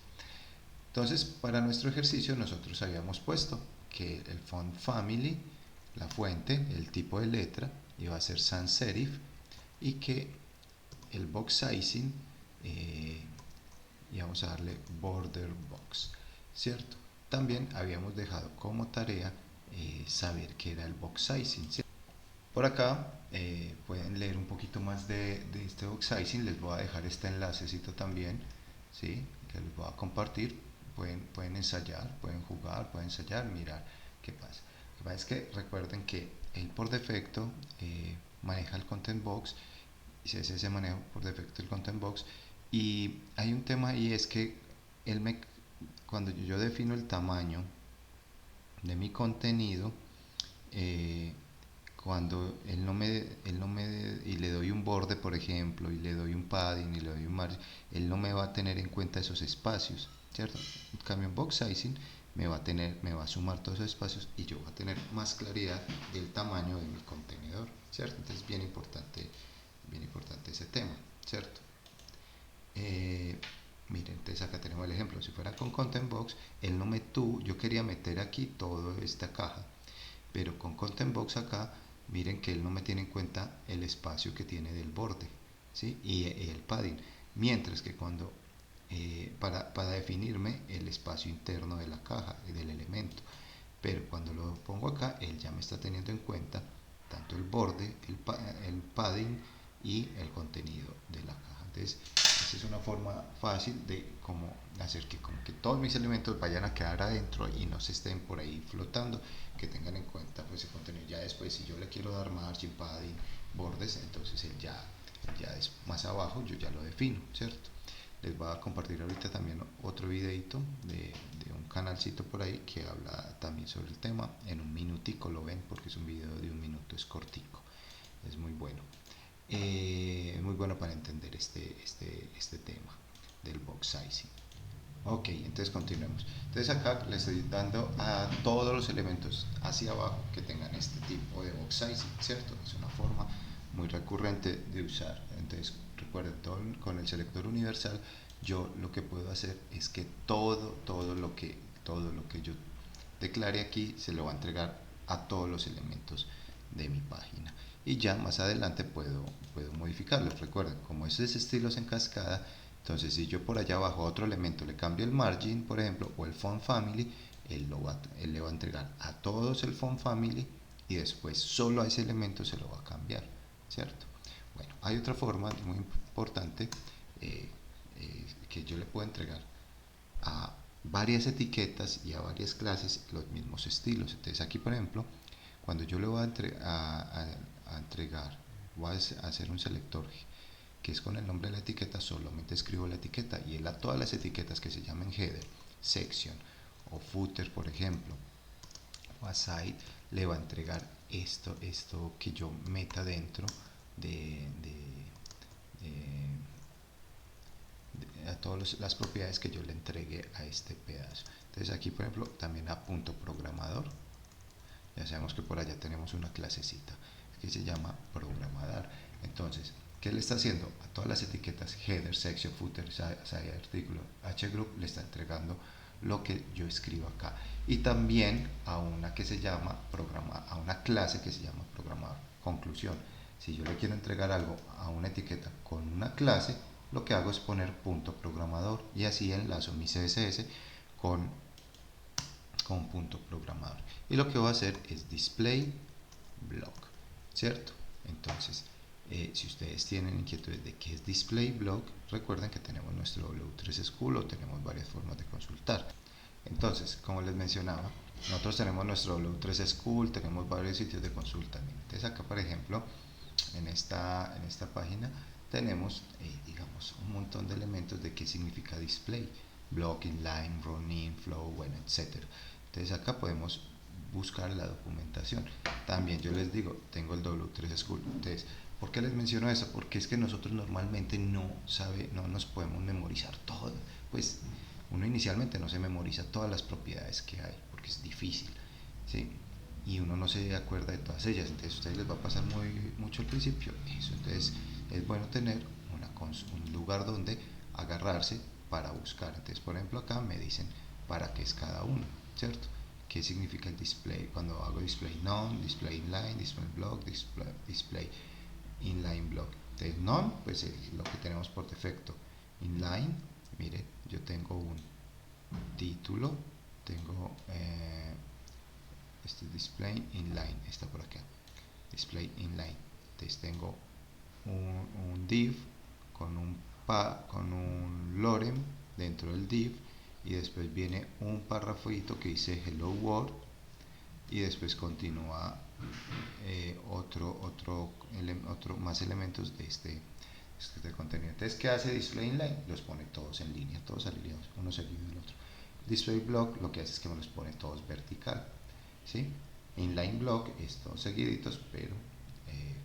S1: Entonces, para nuestro ejercicio nosotros habíamos puesto que el font family, la fuente, el tipo de letra, iba a ser sans serif y que el box sizing íbamos a darle border box, ¿cierto? También habíamos dejado como tarea saber qué era el box sizing, ¿cierto? Por acá pueden leer un poquito más de este box sizing. Les voy a dejar este enlacecito también, ¿sí? Que les voy a compartir. Pueden ensayar, pueden jugar, pueden ensayar, mirar qué pasa. Lo que pasa es que recuerden que él por defecto maneja el content box, y CSS maneja por defecto el content box, y hay un tema, y es que cuando yo defino el tamaño de mi contenido, eh, cuando él no me y le doy un borde, por ejemplo, y le doy un padding y le doy un margin, él no me va a tener en cuenta esos espacios, ¿cierto? En cambio, en box sizing me va a sumar todos esos espacios y yo voy a tener más claridad del tamaño de mi contenedor, ¿cierto? Entonces, bien importante ese tema, ¿cierto? Miren, entonces acá tenemos el ejemplo. Si fuera con content box, él no me tuvo, yo quería meter aquí toda esta caja, pero con content box acá, miren que él no me tiene en cuenta el espacio que tiene del borde, ¿sí? Y el padding, mientras que cuando para definirme el espacio interno de la caja y del elemento, pero cuando lo pongo acá, él ya me está teniendo en cuenta tanto el borde, el padding y el contenido de la caja. Entonces, esa es una forma fácil de cómo hacer que como que todos mis elementos vayan a quedar adentro y no se estén por ahí flotando, que tengan en cuenta pues el contenido. Ya después, si yo le quiero dar margin, padding, bordes, entonces él ya es más abajo, yo ya lo defino, ¿cierto? Les voy a compartir ahorita también otro videito de un canalcito por ahí que habla también sobre el tema. En un minutico lo ven, porque es un video de un minuto, es cortico, es muy bueno. Muy bueno para entender este tema del box sizing. Ok, entonces continuemos. Entonces acá le estoy dando a todos los elementos hacia abajo que tengan este tipo de box sizing, ¿cierto? Es una forma muy recurrente de usar. Entonces recuerden, con el selector universal yo lo que puedo hacer es que todo lo que yo declare aquí se lo va a entregar a todos los elementos de mi página, y ya más adelante puedo modificarlos. Recuerden, como es estilos en cascada, entonces si yo por allá abajo a otro elemento le cambio el margin, por ejemplo, o el font family, él le va a entregar a todos el font family y después solo a ese elemento se lo va a cambiar, ¿cierto? Bueno, hay otra forma muy importante que yo le puedo entregar a varias etiquetas y a varias clases los mismos estilos. Entonces aquí, por ejemplo, cuando yo le voy a entregar, voy a hacer un selector que es con el nombre de la etiqueta, solamente escribo la etiqueta y él a todas las etiquetas que se llamen header, section o footer, por ejemplo, o aside, le va a entregar esto que yo meta dentro de a todas las propiedades que yo le entregue a este pedazo. Entonces aquí, por ejemplo, también a punto programador, ya sabemos que por allá tenemos una clasecita que se llama programador. Entonces ¿Qué le está haciendo? A todas las etiquetas header, section, footer, side, artículo, hgroup le está entregando lo que yo escribo acá, y también a una que se llama a una clase que se llama programador. Conclusión: si yo le quiero entregar algo a una etiqueta con una clase, lo que hago es poner punto programador, y así enlazo mi CSS con punto programador, y lo que voy a hacer es display block, ¿cierto? Entonces, si ustedes tienen inquietudes de qué es display block, recuerden que tenemos nuestro W3 School, o tenemos varias formas de consultar. Entonces, como les mencionaba, nosotros tenemos nuestro W3 School, tenemos varios sitios de consulta. Entonces acá, por ejemplo, en esta página tenemos, digamos, un montón de elementos de qué significa display: block, inline, running, flow, bueno, etcétera. Entonces acá podemos buscar la documentación. También yo les digo, tengo el W3 School. Entonces, ¿por qué les menciono eso? Porque es que nosotros normalmente no nos podemos memorizar todo. Pues uno inicialmente no se memoriza todas las propiedades que hay, porque es difícil, ¿sí? Y uno no se acuerda de todas ellas. Entonces a ustedes les va a pasar mucho al principio eso. Entonces es bueno tener un lugar donde agarrarse para buscar. Entonces, por ejemplo, acá me dicen para qué es cada uno, ¿cierto? ¿Qué significa el display? Cuando hago display none, display inline, display block, display inline block. Entonces none, pues es lo que tenemos por defecto. Inline, mire, yo tengo un título, tengo este display inline, está por acá, display inline. Entonces tengo un div con con un lorem dentro del div, y después viene un párrafito que dice hello world, y después continúa más elementos de este contenido. Entonces, ¿qué hace display inline? Los pone todos en línea, todos alineados, uno seguido del otro. Display block lo que hace es que me los pone todos vertical, ¿sí? Inline block es todos seguiditos, pero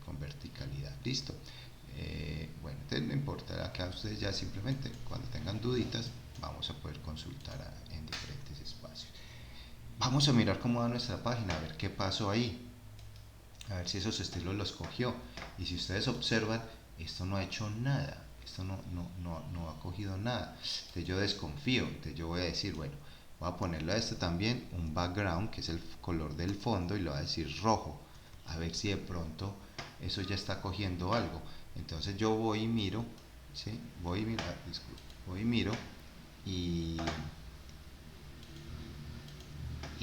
S1: con verticalidad. Listo. Bueno, entonces no importa, acá ustedes ya simplemente cuando tengan duditas vamos a poder consultar en diferentes espacios. Vamos a mirar cómo va nuestra página, a ver qué pasó ahí, a ver si esos estilos los cogió. Y si ustedes observan, esto no ha hecho nada, esto no ha cogido nada. Entonces yo desconfío. Entonces yo voy a decir, bueno, voy a ponerle a este también un background, que es el color del fondo, y lo voy a decir rojo, a ver si de pronto eso ya está cogiendo algo. Entonces yo voy y miro, ¿sí? Voy y miro, y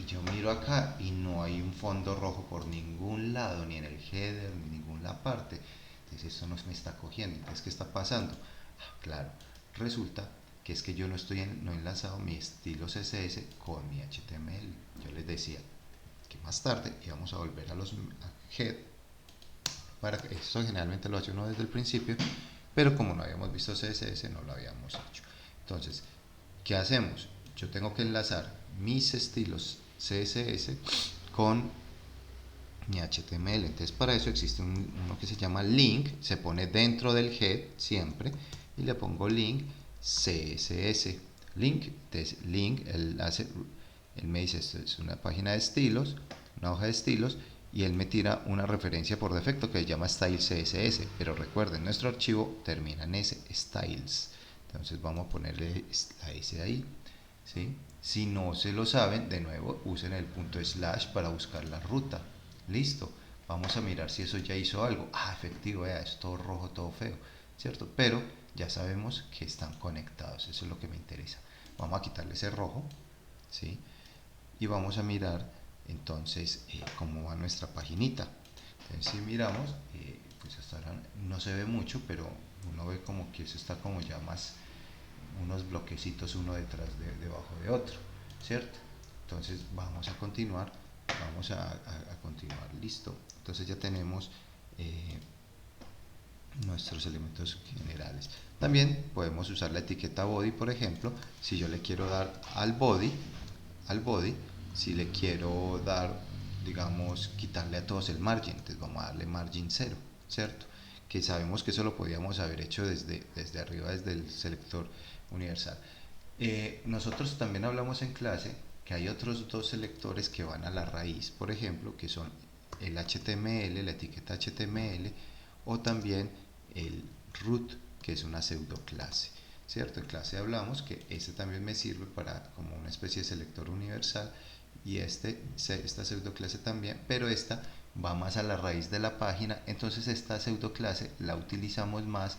S1: yo miro acá y no hay un fondo rojo por ningún lado, ni en el header, ni en ninguna parte. Entonces esto no me está cogiendo. Entonces, ¿qué está pasando? Claro, resulta que es que yo no he enlazado mi estilo CSS con mi HTML. Yo les decía que más tarde íbamos a volver a head. Para que esto generalmente lo hace uno desde el principio, pero como no habíamos visto CSS, no lo habíamos hecho. Entonces, ¿qué hacemos? Yo tengo que enlazar mis estilos CSS con mi HTML. Entonces, para eso existe uno que se llama link, se pone dentro del head siempre, y le pongo link CSS. Link, entonces link, él me dice, esto es una página de estilos, una hoja de estilos, y él me tira una referencia por defecto que se llama style CSS, pero recuerden, nuestro archivo termina en S, styles. Entonces vamos a ponerle la S ahí, ¿sí? Si no se lo saben, de nuevo usen el punto slash para buscar la ruta. Listo, vamos a mirar si eso ya hizo algo. Efectivo, es todo rojo, todo feo, ¿cierto? Pero ya sabemos que están conectados, eso es lo que me interesa. Vamos a quitarle ese rojo, ¿sí? Y vamos a mirar entonces cómo va nuestra paginita. Entonces, si miramos, pues hasta ahora no se ve mucho, pero uno ve como que eso está como ya más unos bloquecitos uno debajo de otro, ¿cierto? Entonces vamos a continuar, listo. Entonces ya tenemos nuestros elementos generales. También podemos usar la etiqueta body, por ejemplo, si yo le quiero dar al body, si le quiero dar, digamos, quitarle a todos el margin, entonces vamos a darle margin 0, ¿cierto? Que sabemos que eso lo podíamos haber hecho desde arriba, desde el selector universal. Nosotros también hablamos en clase que hay otros dos selectores que van a la raíz, por ejemplo, que son el HTML, la etiqueta HTML, o también el root, que es una pseudo clase, ¿cierto? En clase hablamos que este también me sirve para como una especie de selector universal, y esta pseudo clase también, pero esta va más a la raíz de la página. Entonces esta pseudo clase la utilizamos más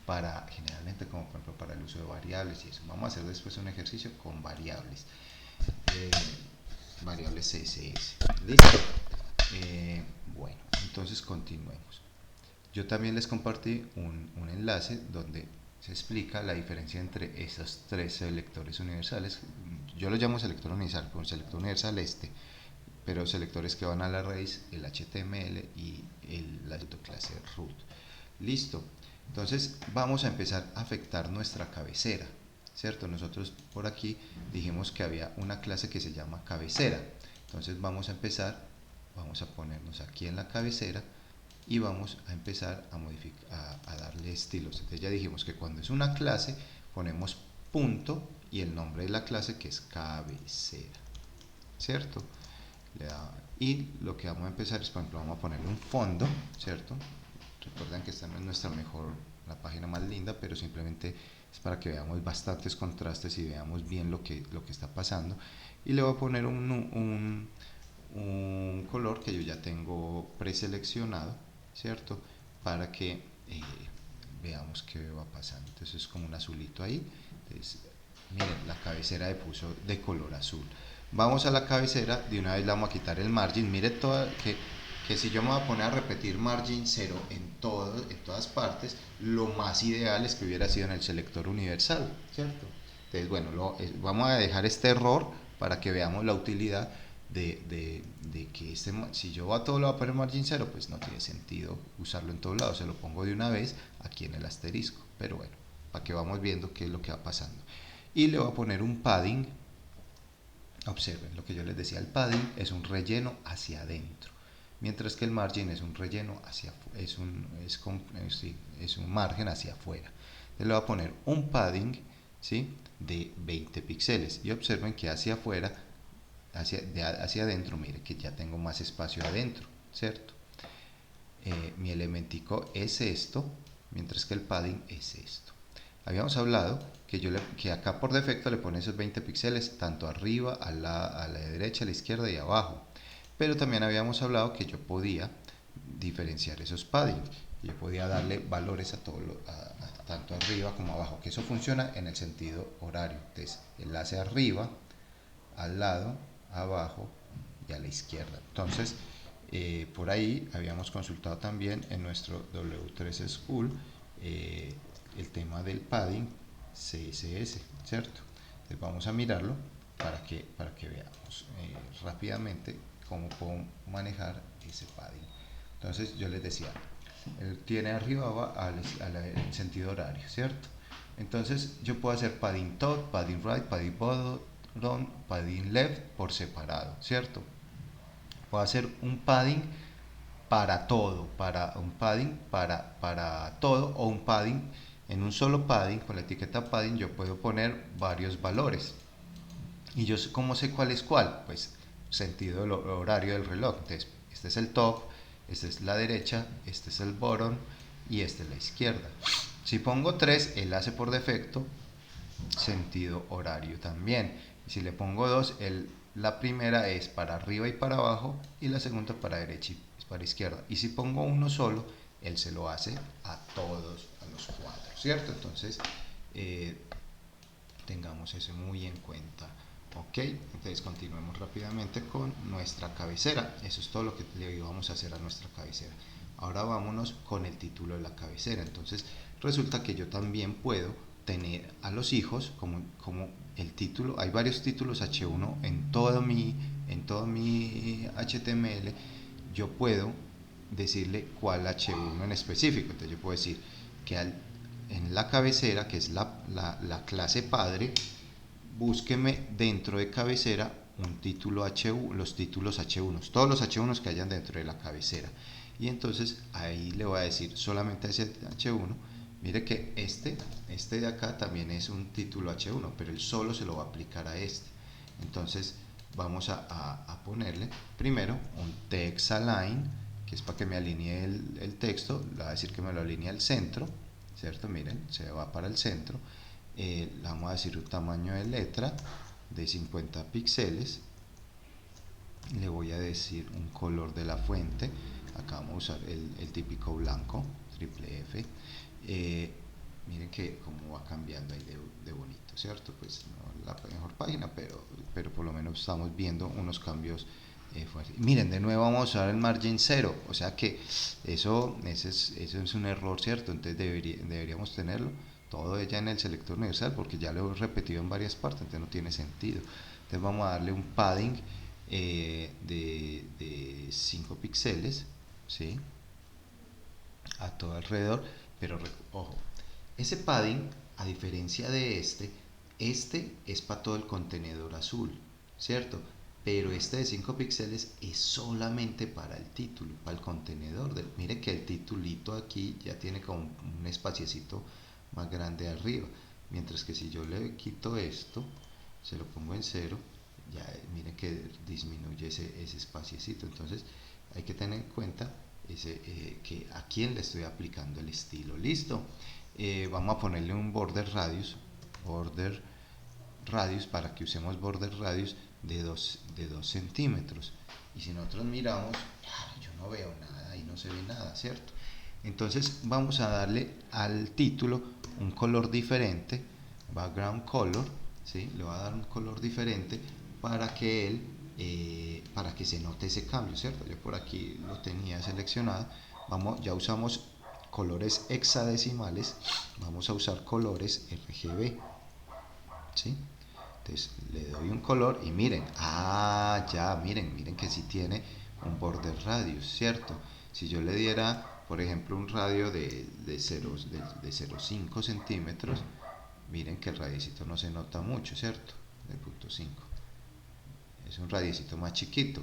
S1: para, generalmente, como por ejemplo para el uso de variables y eso. Vamos a hacer después un ejercicio con variables, eh, variables CSS. ¿Listo? Bueno, entonces continuemos. Yo también les compartí un enlace donde se explica la diferencia entre esos tres selectores universales. Yo lo llamo selector universal, con selector universal pero selectores que van a la raíz, el HTML y la clase root. Listo. Entonces vamos a empezar a afectar nuestra cabecera, ¿cierto? Nosotros por aquí dijimos que había una clase que se llama cabecera. Entonces vamos a empezar, vamos a ponernos aquí en la cabecera y vamos a empezar a modificar, a darle estilos. Entonces ya dijimos que cuando es una clase ponemos punto y el nombre de la clase, que es cabecera, ¿cierto? Y lo que vamos a empezar es, por ejemplo, vamos a ponerle un fondo, ¿cierto? Recuerden que esta no es nuestra la página más linda, pero simplemente es para que veamos bastantes contrastes y veamos bien lo que está pasando. Y le voy a poner un color que yo ya tengo preseleccionado, ¿cierto? Para que veamos qué va pasando. Entonces es como un azulito ahí. Entonces, miren, la cabecera de puso de color azul. Vamos a la cabecera, de una vez le vamos a quitar el margin. Mire que si yo me voy a poner a repetir margin 0 en todas partes, lo más ideal es que hubiera sido en el selector universal, ¿cierto? Entonces, bueno, vamos a dejar este error para que veamos la utilidad de que si yo a todo lo voy a poner margin 0, pues no tiene sentido usarlo en todos lados. Se lo pongo de una vez aquí en el asterisco, pero bueno, para que vamos viendo qué es lo que va pasando. Y le voy a poner un padding. Observen lo que yo les decía, el padding es un relleno hacia adentro, mientras que el margin es un relleno es un margen hacia afuera. Entonces le voy a poner un padding, ¿sí?, de 20 píxeles, y observen que hacia afuera, hacia adentro, mire que ya tengo más espacio adentro, ¿cierto? Mi elementico es esto, mientras que el padding es esto. Habíamos hablado que acá por defecto le pone esos 20 píxeles tanto arriba, a la derecha, a la izquierda y abajo. Pero también habíamos hablado que yo podía diferenciar esos paddings. Yo podía darle valores tanto arriba como abajo, que eso funciona en el sentido horario. Entonces, enlace arriba, al lado, abajo y a la izquierda. Entonces, por ahí habíamos consultado también en nuestro W3 School el tema del padding CSS, ¿cierto? Entonces vamos a mirarlo para que veamos rápidamente cómo puedo manejar ese padding. Entonces yo les decía, él tiene arriba al sentido horario, ¿cierto? Entonces yo puedo hacer padding top, padding right, padding bottom, padding left por separado, ¿cierto? Puedo hacer un padding para todo, un padding para todo, o un padding en un solo padding. Con la etiqueta padding yo puedo poner varios valores. ¿Y yo cómo sé cuál es cuál? Pues sentido horario del reloj. Entonces, este es el top, este es la derecha, este es el bottom y este es la izquierda. Si pongo 3, él hace por defecto sentido horario también. Y si le pongo 2, la primera es para arriba y para abajo y la segunda para derecha y para izquierda. Y si pongo uno solo, él se lo hace a todos, a los cuatro, ¿cierto? Entonces, tengamos eso muy en cuenta. Ok, entonces continuemos rápidamente con nuestra cabecera. Eso es todo lo que le íbamos a hacer a nuestra cabecera. Ahora vámonos con el título de la cabecera. Entonces resulta que yo también puedo tener a los hijos como el título. Hay varios títulos H1 en todo mi HTML. Yo puedo decirle cuál H1 en específico. Entonces yo puedo decir que en la cabecera, que es la clase padre, búsqueme dentro de cabecera un título H1, los títulos H1, todos los H1 que hayan dentro de la cabecera. Y entonces ahí le voy a decir solamente a ese H1, mire que este de acá también es un título H1, pero él solo se lo va a aplicar a este. Entonces vamos a ponerle primero un text align, que es para que me alinee el texto, le voy a decir que me lo alinee al centro, ¿cierto? Miren, se va para el centro. Le vamos a decir un tamaño de letra de 50 píxeles. Le voy a decir un color de la fuente. Acá vamos a usar el típico blanco, triple F. Miren que como va cambiando ahí de bonito, ¿cierto? Pues no la mejor página, pero por lo menos estamos viendo unos cambios fuertes. Miren, de nuevo vamos a usar el margin 0, o sea que eso es un error, ¿cierto? Entonces deberíamos tenerlo todo ya en el selector universal, porque ya lo he repetido en varias partes, entonces no tiene sentido. Entonces vamos a darle un padding de 5 píxeles, ¿sí? A todo alrededor, pero ojo, ese padding, a diferencia de este es para todo el contenedor azul, ¿cierto? Pero este de 5 píxeles es solamente para el título, para el contenedor. Mire que el titulito aquí ya tiene como un espaciecito más grande arriba. Mientras que si yo le quito esto, se lo pongo en 0, ya miren que disminuye ese espaciecito. Entonces hay que tener en cuenta que a quién le estoy aplicando el estilo. Listo. Vamos a ponerle un border radius para que usemos border radius de 2 centímetros. Y si nosotros miramos, yo no veo nada y no se ve nada, ¿cierto? Entonces vamos a darle al título un color diferente, background color, ¿sí? Le va a dar un color diferente para que para que se note ese cambio, ¿cierto? Yo por aquí lo tenía seleccionado. Ya usamos colores hexadecimales, vamos a usar colores RGB, ¿sí? Entonces le doy un color y miren, miren que si tiene un border radius, ¿cierto? Si yo le diera, por ejemplo, un radio de 0,5 centímetros, miren que el radiecito no se nota mucho, ¿cierto? De 0,5. Es un radiecito más chiquito.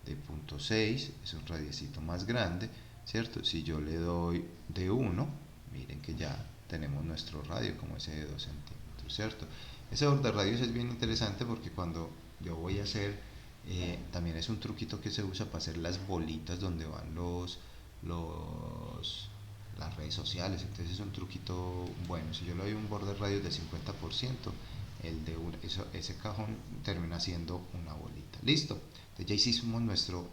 S1: De 0,6 es un radiecito más grande, ¿cierto? Si yo le doy de 1, miren que ya tenemos nuestro radio como ese de 2 centímetros, ¿cierto? Ese border radius es bien interesante porque cuando yo voy a hacer, también es un truquito que se usa para hacer las bolitas donde van las redes sociales. Entonces es un truquito bueno. Si yo le doy un border radius de 50%, ese cajón termina siendo una bolita. Listo. Entonces ya hicimos nuestro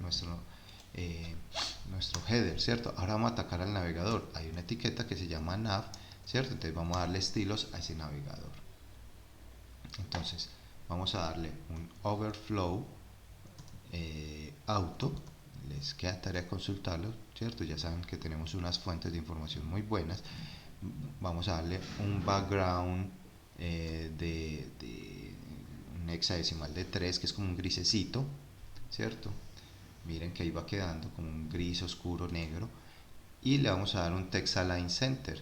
S1: header, ¿cierto? Ahora vamos a atacar al navegador. Hay una etiqueta que se llama nav, ¿cierto? Entonces vamos a darle estilos a ese navegador. Entonces vamos a darle un overflow auto. Les queda tarea consultarlo, ¿cierto? Ya saben que tenemos unas fuentes de información muy buenas. Vamos a darle un background de un hexadecimal de 3, que es como un grisecito, ¿cierto? Miren que ahí va quedando como un gris oscuro negro. Y le vamos a dar un text align center,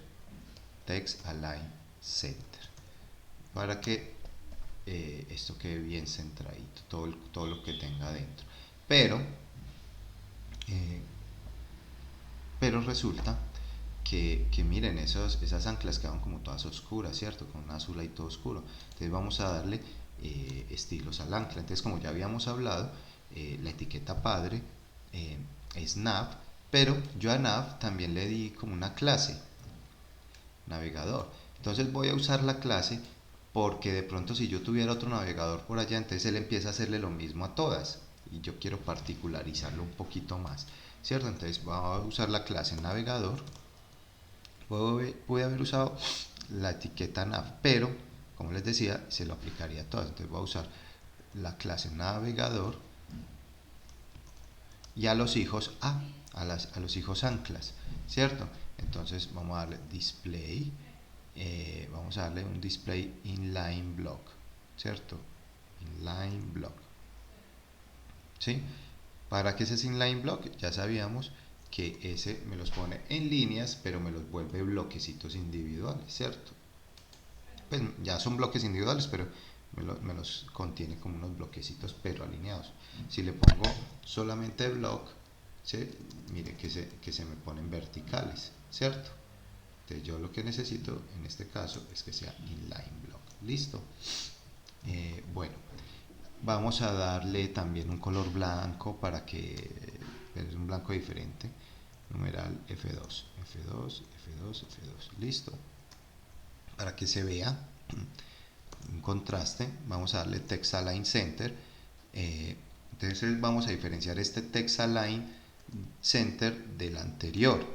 S1: para que esto quede bien centradito, todo lo que tenga dentro. Pero resulta que miren, esas anclas quedan como todas oscuras, ¿cierto? Con un azul ahí todo oscuro. Entonces vamos a darle estilos al ancla. Entonces, como ya habíamos hablado, la etiqueta padre es nav, pero yo a nav también le di como una clase, navegador. Entonces voy a usar la clase porque de pronto si yo tuviera otro navegador por allá, entonces él empieza a hacerle lo mismo a todas y yo quiero particularizarlo un poquito más, ¿cierto? Entonces voy a usar la clase navegador. Pude haber usado la etiqueta nav, pero como les decía, se lo aplicaría a todas. Entonces voy a usar la clase navegador y a los hijos a los hijos anclas, ¿cierto? Entonces vamos a darle display, vamos a darle un display inline block, ¿cierto? Inline block, ¿sí? ¿Para qué es ese inline block? Ya sabíamos que ese me los pone en líneas, pero me los vuelve bloquecitos individuales, ¿cierto? Pues ya son bloques individuales, pero me los contiene como unos bloquecitos, pero alineados. Si le pongo solamente block, ¿sí? Mire que se me ponen verticales, ¿cierto? Entonces yo lo que necesito en este caso es que sea inline block. Listo. Bueno, vamos a darle también un color blanco para que pero es un blanco diferente. Numeral F2, F2, F2, F2, listo. Para que se vea un contraste, vamos a darle Text Align Center. Entonces vamos a diferenciar este Text Align Center del anterior.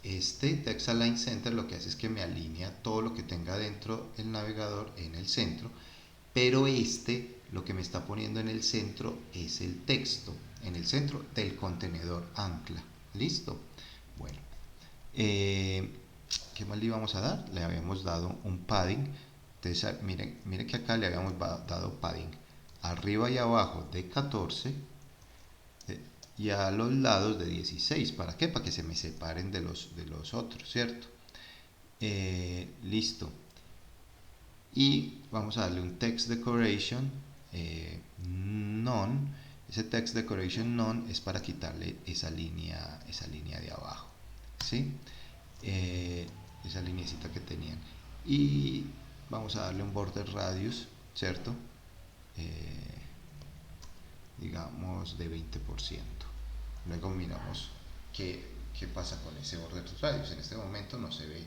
S1: Este Text Align Center lo que hace es que me alinea todo lo que tenga dentro el navegador en el centro, pero este lo que me está poniendo en el centro es el texto, en el centro del contenedor ancla. ¿Listo? Bueno, ¿qué más le íbamos a dar? Le habíamos dado un padding. Entonces, miren que acá le habíamos dado padding arriba y abajo de 14 y a los lados de 16. ¿Para qué? Para que se me separen de los otros, ¿cierto? Listo. Y vamos a darle un text decoration none. Ese text decoration none es para quitarle esa línea de abajo, ¿sí? Esa linecita que tenían. Y vamos a darle un border radius, ¿cierto? Digamos de 20%. Luego miramos qué pasa con ese border radius. En este momento no se ve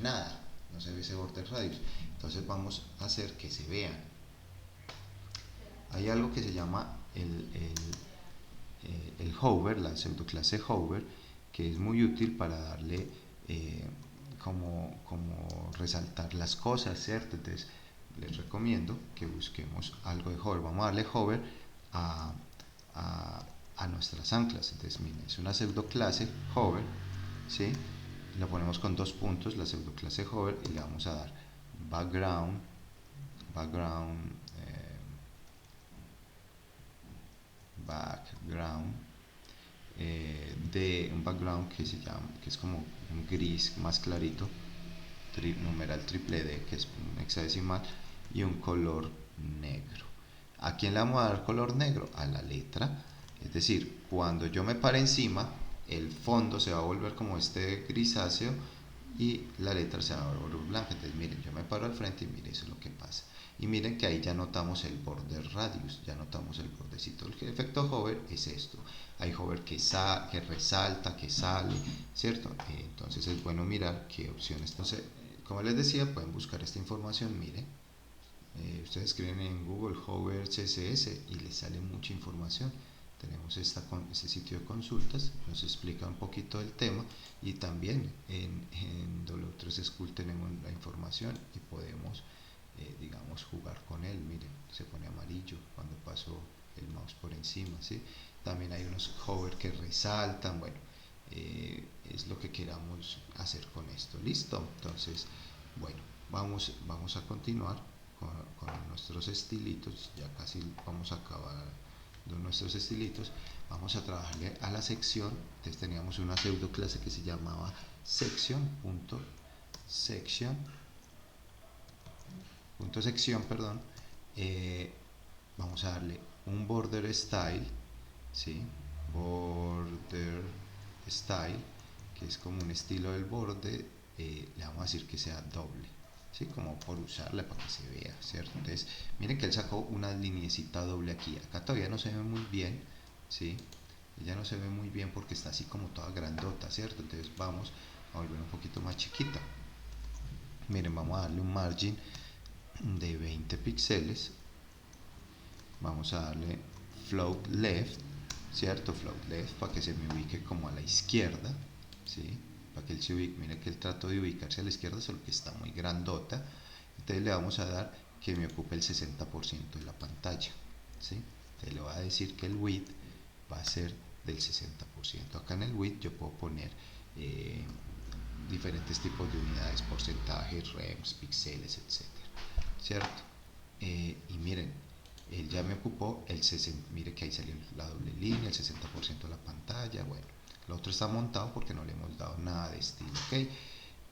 S1: nada, no se ve ese border radius. Entonces vamos a hacer que se vean. Hay algo que se llama el hover, la pseudoclase hover, que es muy útil para darle como resaltar las cosas, ¿cierto? Entonces les recomiendo que busquemos algo de hover. Vamos a darle hover a nuestras anclas. Entonces miren, es una pseudoclase hover, ¿sí? La ponemos con 2 puntos, la pseudoclase hover, y le vamos a dar background de un background que es como un gris más clarito, numeral triple D, que es un hexadecimal, y un color negro. ¿A quién le vamos a dar color negro? A la letra. Es decir, cuando yo me pare encima, el fondo se va a volver como este grisáceo y la letra se va a volver blanca. Entonces miren, yo me paro al frente y miren, eso es lo que pasa. Y miren que ahí ya notamos el border radius, ya notamos el bordecito. El efecto hover es esto. Hay hover que resalta, que sale, ¿cierto? Entonces es bueno mirar qué opciones. Entonces, como les decía, pueden buscar esta información, miren. Ustedes escriben en Google hover CSS y les sale mucha información. Tenemos este sitio de consultas, nos explica un poquito del tema, y también en W3 School tenemos la información y podemos, digamos, jugar con él. Miren, se pone amarillo cuando paso el mouse por encima, ¿sí? También hay unos hover que resaltan. Bueno, es lo que queramos hacer con esto. ¿Listo? Entonces, bueno, vamos a continuar con nuestros estilitos. Ya casi vamos a acabar de nuestros estilitos. Vamos a trabajarle a la sección. Entonces teníamos una pseudo clase que se llamaba section, perdón. Vamos a darle un border style, ¿sí? Border style, que es como un estilo del borde. Le vamos a decir que sea doble, ¿sí? Como por usarla para que se vea, ¿cierto? Entonces miren que él sacó una linecita doble aquí. Acá todavía no se ve muy bien, ¿sí? Ella no se ve muy bien porque está así como toda grandota, ¿cierto? Entonces vamos a volver un poquito más chiquita. Miren, vamos a darle un margin de 20 píxeles. Vamos a darle float left, ¿cierto? Float left para que se me ubique como a la izquierda, ¿sí? Para que él se ubique. Miren que él trató de ubicarse a la izquierda, solo que está muy grandota. Entonces le vamos a dar que me ocupe el 60% de la pantalla, ¿sí? Entonces le voy a decir que el width va a ser del 60%. Acá en el width yo puedo poner diferentes tipos de unidades, porcentajes, rems, píxeles, etcétera, ¿cierto? Y miren, él ya me ocupó el 60%. Mire que ahí salió la doble línea, el 60% de la pantalla. Bueno, lo otro está montado porque no le hemos dado nada de estilo, ¿ok?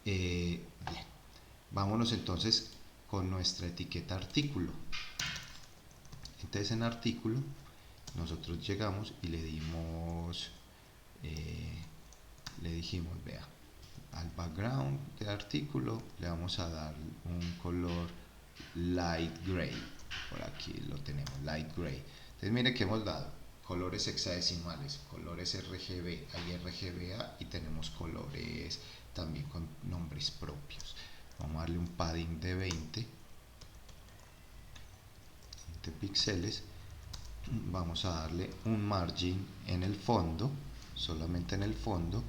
S1: Bien, vámonos entonces con nuestra etiqueta artículo. Entonces en artículo nosotros llegamos y le dijimos, vea, al background de artículo le vamos a dar un color light gray. Por aquí lo tenemos, light gray. Entonces mire que hemos dado colores hexadecimales, colores RGB, hay RGBA y tenemos colores también con nombres propios. Vamos a darle un padding de 20 píxeles. Vamos a darle un margin en el fondo, solamente en el fondo,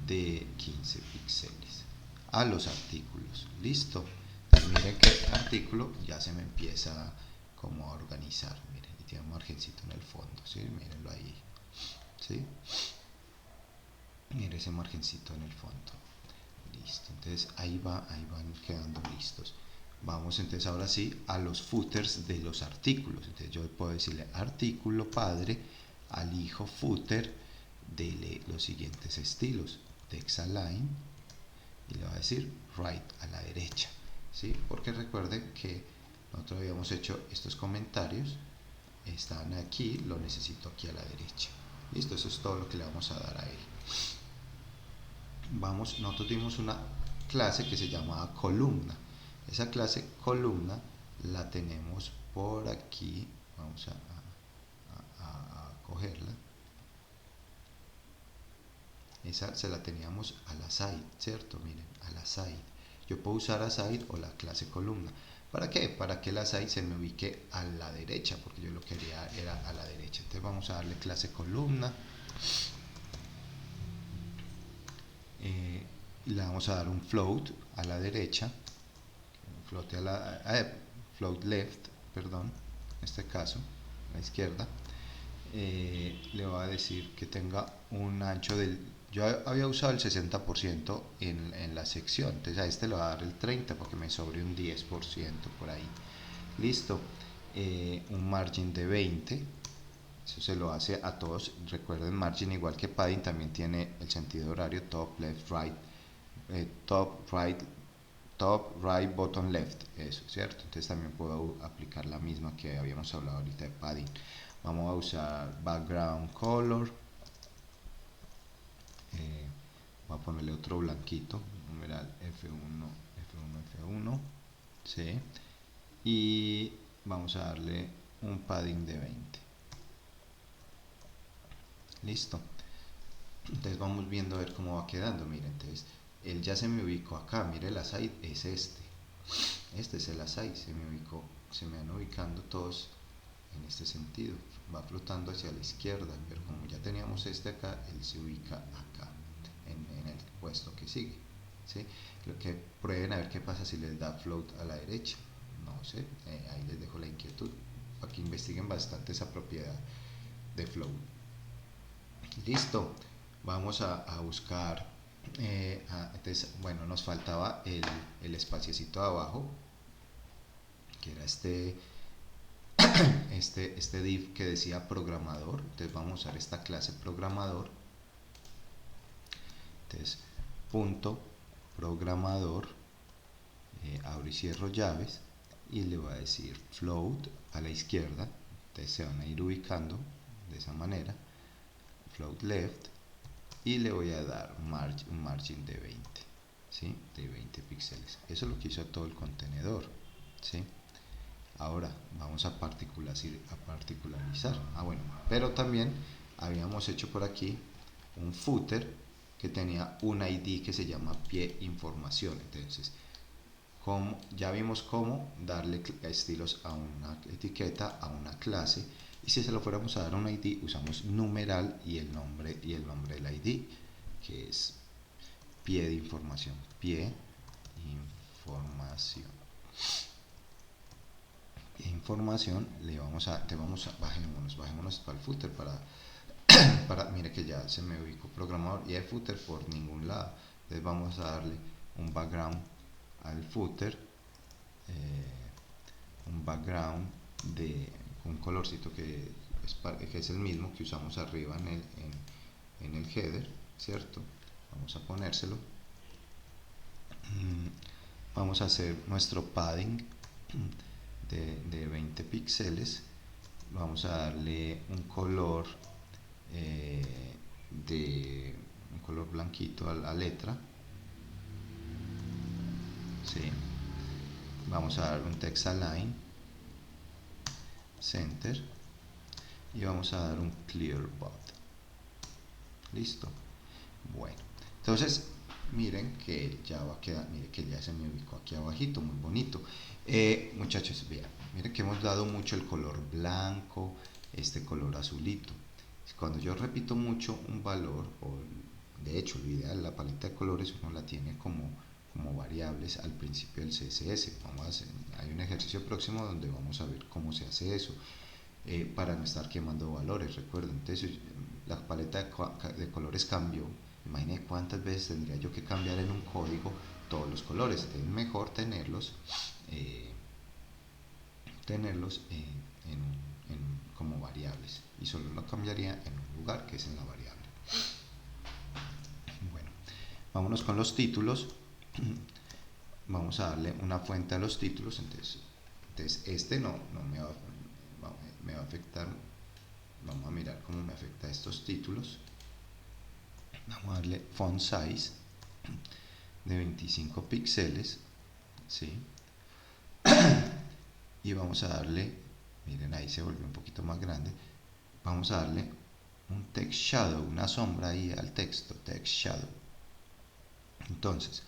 S1: de 15 píxeles a los artículos. Listo. Miren que el artículo ya se me empieza como a organizar. Miren, y tiene un margencito en el fondo, ¿sí? Mírenlo ahí, ¿sí? Miren ese margencito en el fondo. Listo, entonces ahí van quedando listos. Vamos entonces ahora sí a los footers de los artículos. Entonces yo puedo decirle artículo padre al hijo footer, dele los siguientes estilos: text align, y le va a decir right a la derecha, ¿sí? Porque recuerden que nosotros habíamos hecho estos comentarios, están aquí, lo necesito aquí a la derecha. Listo, eso es todo lo que le vamos a dar a él. Nosotros tuvimos una clase que se llamaba columna. Esa clase columna la tenemos por aquí. Vamos a cogerla. Esa se la teníamos a la side, ¿cierto? Miren, a la side. Yo puedo usar a side o la clase columna. ¿Para qué? Para que la side se me ubique a la derecha, porque yo lo quería era a la derecha. Entonces vamos a darle clase columna. Le vamos a dar un float a la derecha, float left, perdón, en este caso, a la izquierda. Le voy a decir que tenga un ancho del... Yo había usado el 60% en la sección, entonces a este le voy a dar el 30% porque me sobre un 10% por ahí. Listo. Un margin de 20. Eso se lo hace a todos. Recuerden, margin igual que padding también tiene el sentido horario: top, left, right, top, right, bottom, left. Eso, ¿cierto? Entonces también puedo aplicar la misma que habíamos hablado ahorita de padding. Vamos a usar background color. Voy a ponerle otro blanquito, numeral F1, ¿sí? Y vamos a darle un padding de 20. Listo. Entonces vamos viendo a ver cómo va quedando. Miren, entonces él ya se me ubicó acá. Mire, el aside es este es el aside, se me van ubicando todos en este sentido. Va flotando hacia la izquierda, pero como ya teníamos este acá, él se ubica acá en el puesto que sigue, ¿sí? Lo que prueben a ver qué pasa si les da float a la derecha. No sé, ahí les dejo la inquietud para que investiguen bastante esa propiedad de float. Listo. Vamos a buscar, entonces, bueno, nos faltaba el espaciecito de abajo, que era este div que decía programador. Entonces vamos a usar esta clase programador. Entonces, punto programador, abro y cierro llaves, y le voy a decir float a la izquierda. Entonces se van a ir ubicando de esa manera, float left, y le voy a dar un margin de 20, ¿sí? De 20 píxeles. Eso es lo que hizo todo el contenedor, ¿sí? Ahora vamos a particularizar. Bueno, pero también habíamos hecho por aquí un footer que tenía un ID que se llama pie información. Entonces, ya vimos cómo darle estilos a una etiqueta, a una clase, y si se lo fuéramos a dar un ID, usamos numeral y el nombre del ID, que es pie de información, bajémonos para el footer, mire que ya se me ubicó programador y hay footer por ningún lado. Entonces vamos a darle un background al footer, un background de un colorcito que es el mismo que usamos arriba en el header, ¿cierto? Vamos a ponérselo. Vamos a hacer nuestro padding de 20 píxeles. Vamos a darle un color un color blanquito a la letra, ¿sí? Vamos a dar un text align center. y vamos a dar un clear bot. Listo. Bueno, entonces miren que ya va a quedar, miren que ya se me ubicó aquí abajito, muy bonito. Muchachos, vean, miren que hemos dado mucho el color blanco, este color azulito. Cuando yo repito mucho un valor, o de hecho lo ideal, la paleta de colores uno la tiene como variables al principio del CSS. Vamos a hacer, hay un ejercicio próximo donde vamos a ver cómo se hace eso, para no estar quemando valores. Recuerden, entonces la paleta de colores cambió. Imaginen cuántas veces tendría yo que cambiar en un código todos los colores. Es mejor eh, tenerlos como variables, y solo lo cambiaría en un lugar, que es en la variable. Bueno, vámonos con los títulos. Vamos a darle una fuente a los títulos. Entonces este no me va a afectar. Vamos a mirar cómo me afecta estos títulos. Vamos a darle font size de 25 píxeles, ¿sí? Y vamos a darle, miren, ahí se volvió un poquito más grande. Vamos a darle un text shadow, una sombra ahí al texto, text shadow. Entonces,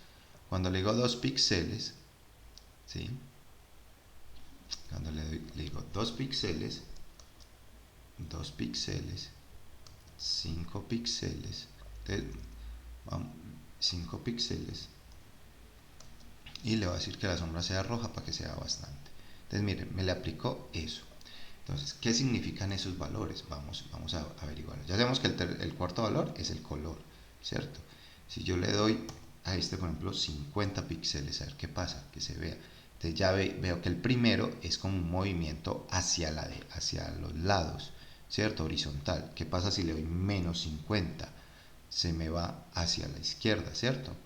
S1: cuando le digo 2 píxeles, ¿sí? Cuando le digo 2 píxeles, 2 píxeles, 5 píxeles, 5 píxeles, y le voy a decir que la sombra sea roja para que sea bastante. Entonces miren, me le aplicó eso. Entonces, ¿qué significan esos valores? Vamos a averiguarlo. Ya sabemos que el cuarto valor es el color, ¿cierto? Si yo le doy a este, por ejemplo, 50 píxeles, a ver qué pasa, que se vea. Entonces ya veo que el primero es como un movimiento hacia los lados, ¿cierto? Horizontal. ¿Qué pasa si le doy menos 50? Se me va hacia la izquierda, ¿cierto?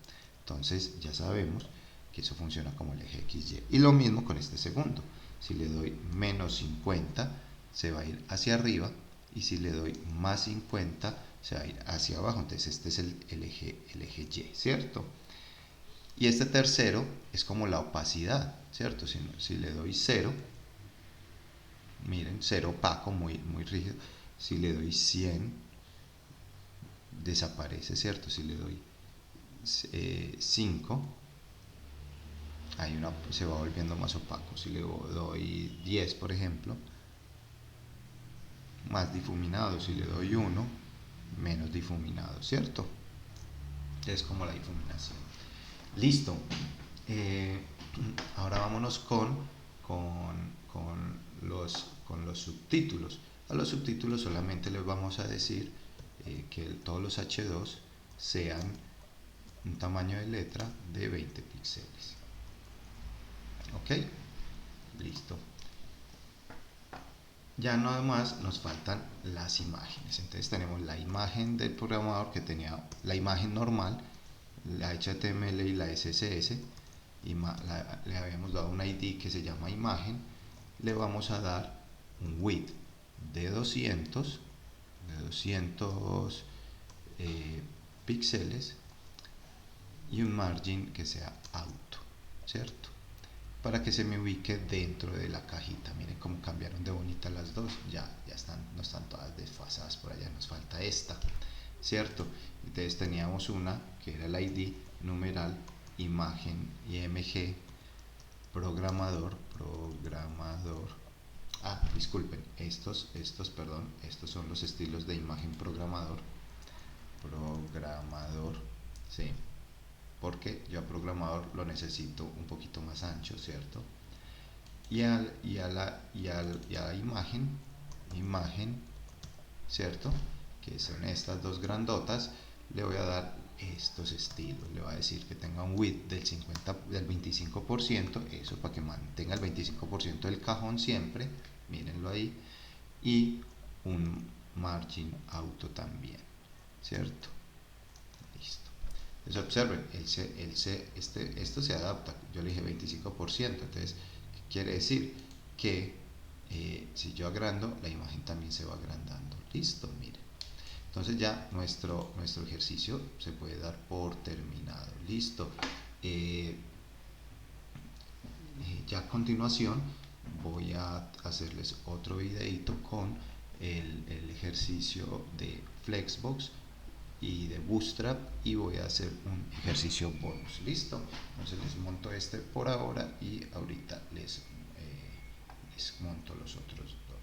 S1: Entonces ya sabemos que eso funciona como el eje XY. Y lo mismo con este segundo. Si le doy menos 50, se va a ir hacia arriba, y si le doy más 50, se va a ir hacia abajo. Entonces este es el eje Y, ¿cierto? Y este tercero es como la opacidad, ¿cierto? Si le doy 0, miren, 0 opaco, muy rígido. Si le doy 100, desaparece, ¿cierto? Si le doy 5, se va volviendo más opaco. Si le doy 10, por ejemplo, más difuminado. Si le doy 1, menos difuminado, ¿cierto? Es como la difuminación. Listo. Ahora vámonos con los subtítulos. A los subtítulos solamente les vamos a decir que todos los H2 sean un tamaño de letra de 20 píxeles. ¿Ok? Listo. Ya nada más nos faltan las imágenes. Entonces tenemos la imagen del programador, que tenía la imagen normal, la HTML y la CSS, y le habíamos dado un ID que se llama imagen. Le vamos a dar un width de 200 píxeles, y un margin que sea auto, ¿cierto? Para que se me ubique dentro de la cajita. Miren cómo cambiaron de bonita las dos. Ya no están todas desfasadas por allá, nos falta esta, ¿cierto? Entonces teníamos una que era el ID, numeral, imagen, img, programador. Disculpen, perdón, estos son los estilos de imagen programador, sí, porque yo a programador lo necesito un poquito más ancho, ¿cierto? Y a la imagen, ¿cierto? Que son estas dos grandotas, le voy a dar estos estilos. Le voy a decir que tenga un width del 25%, eso para que mantenga el 25% del cajón siempre, mírenlo ahí, y un margin auto también, ¿cierto? Listo. Entonces observen, esto se adapta. Yo le dije 25%, entonces, ¿qué quiere decir? Que si yo agrando, la imagen también se va agrandando. Listo, miren. Entonces ya nuestro ejercicio se puede dar por terminado. Listo. Ya a continuación voy a hacerles otro videito con el ejercicio de Flexbox y de Bootstrap, y voy a hacer un ejercicio bonus. Listo, entonces les monto este por ahora y ahorita les monto los otros dos.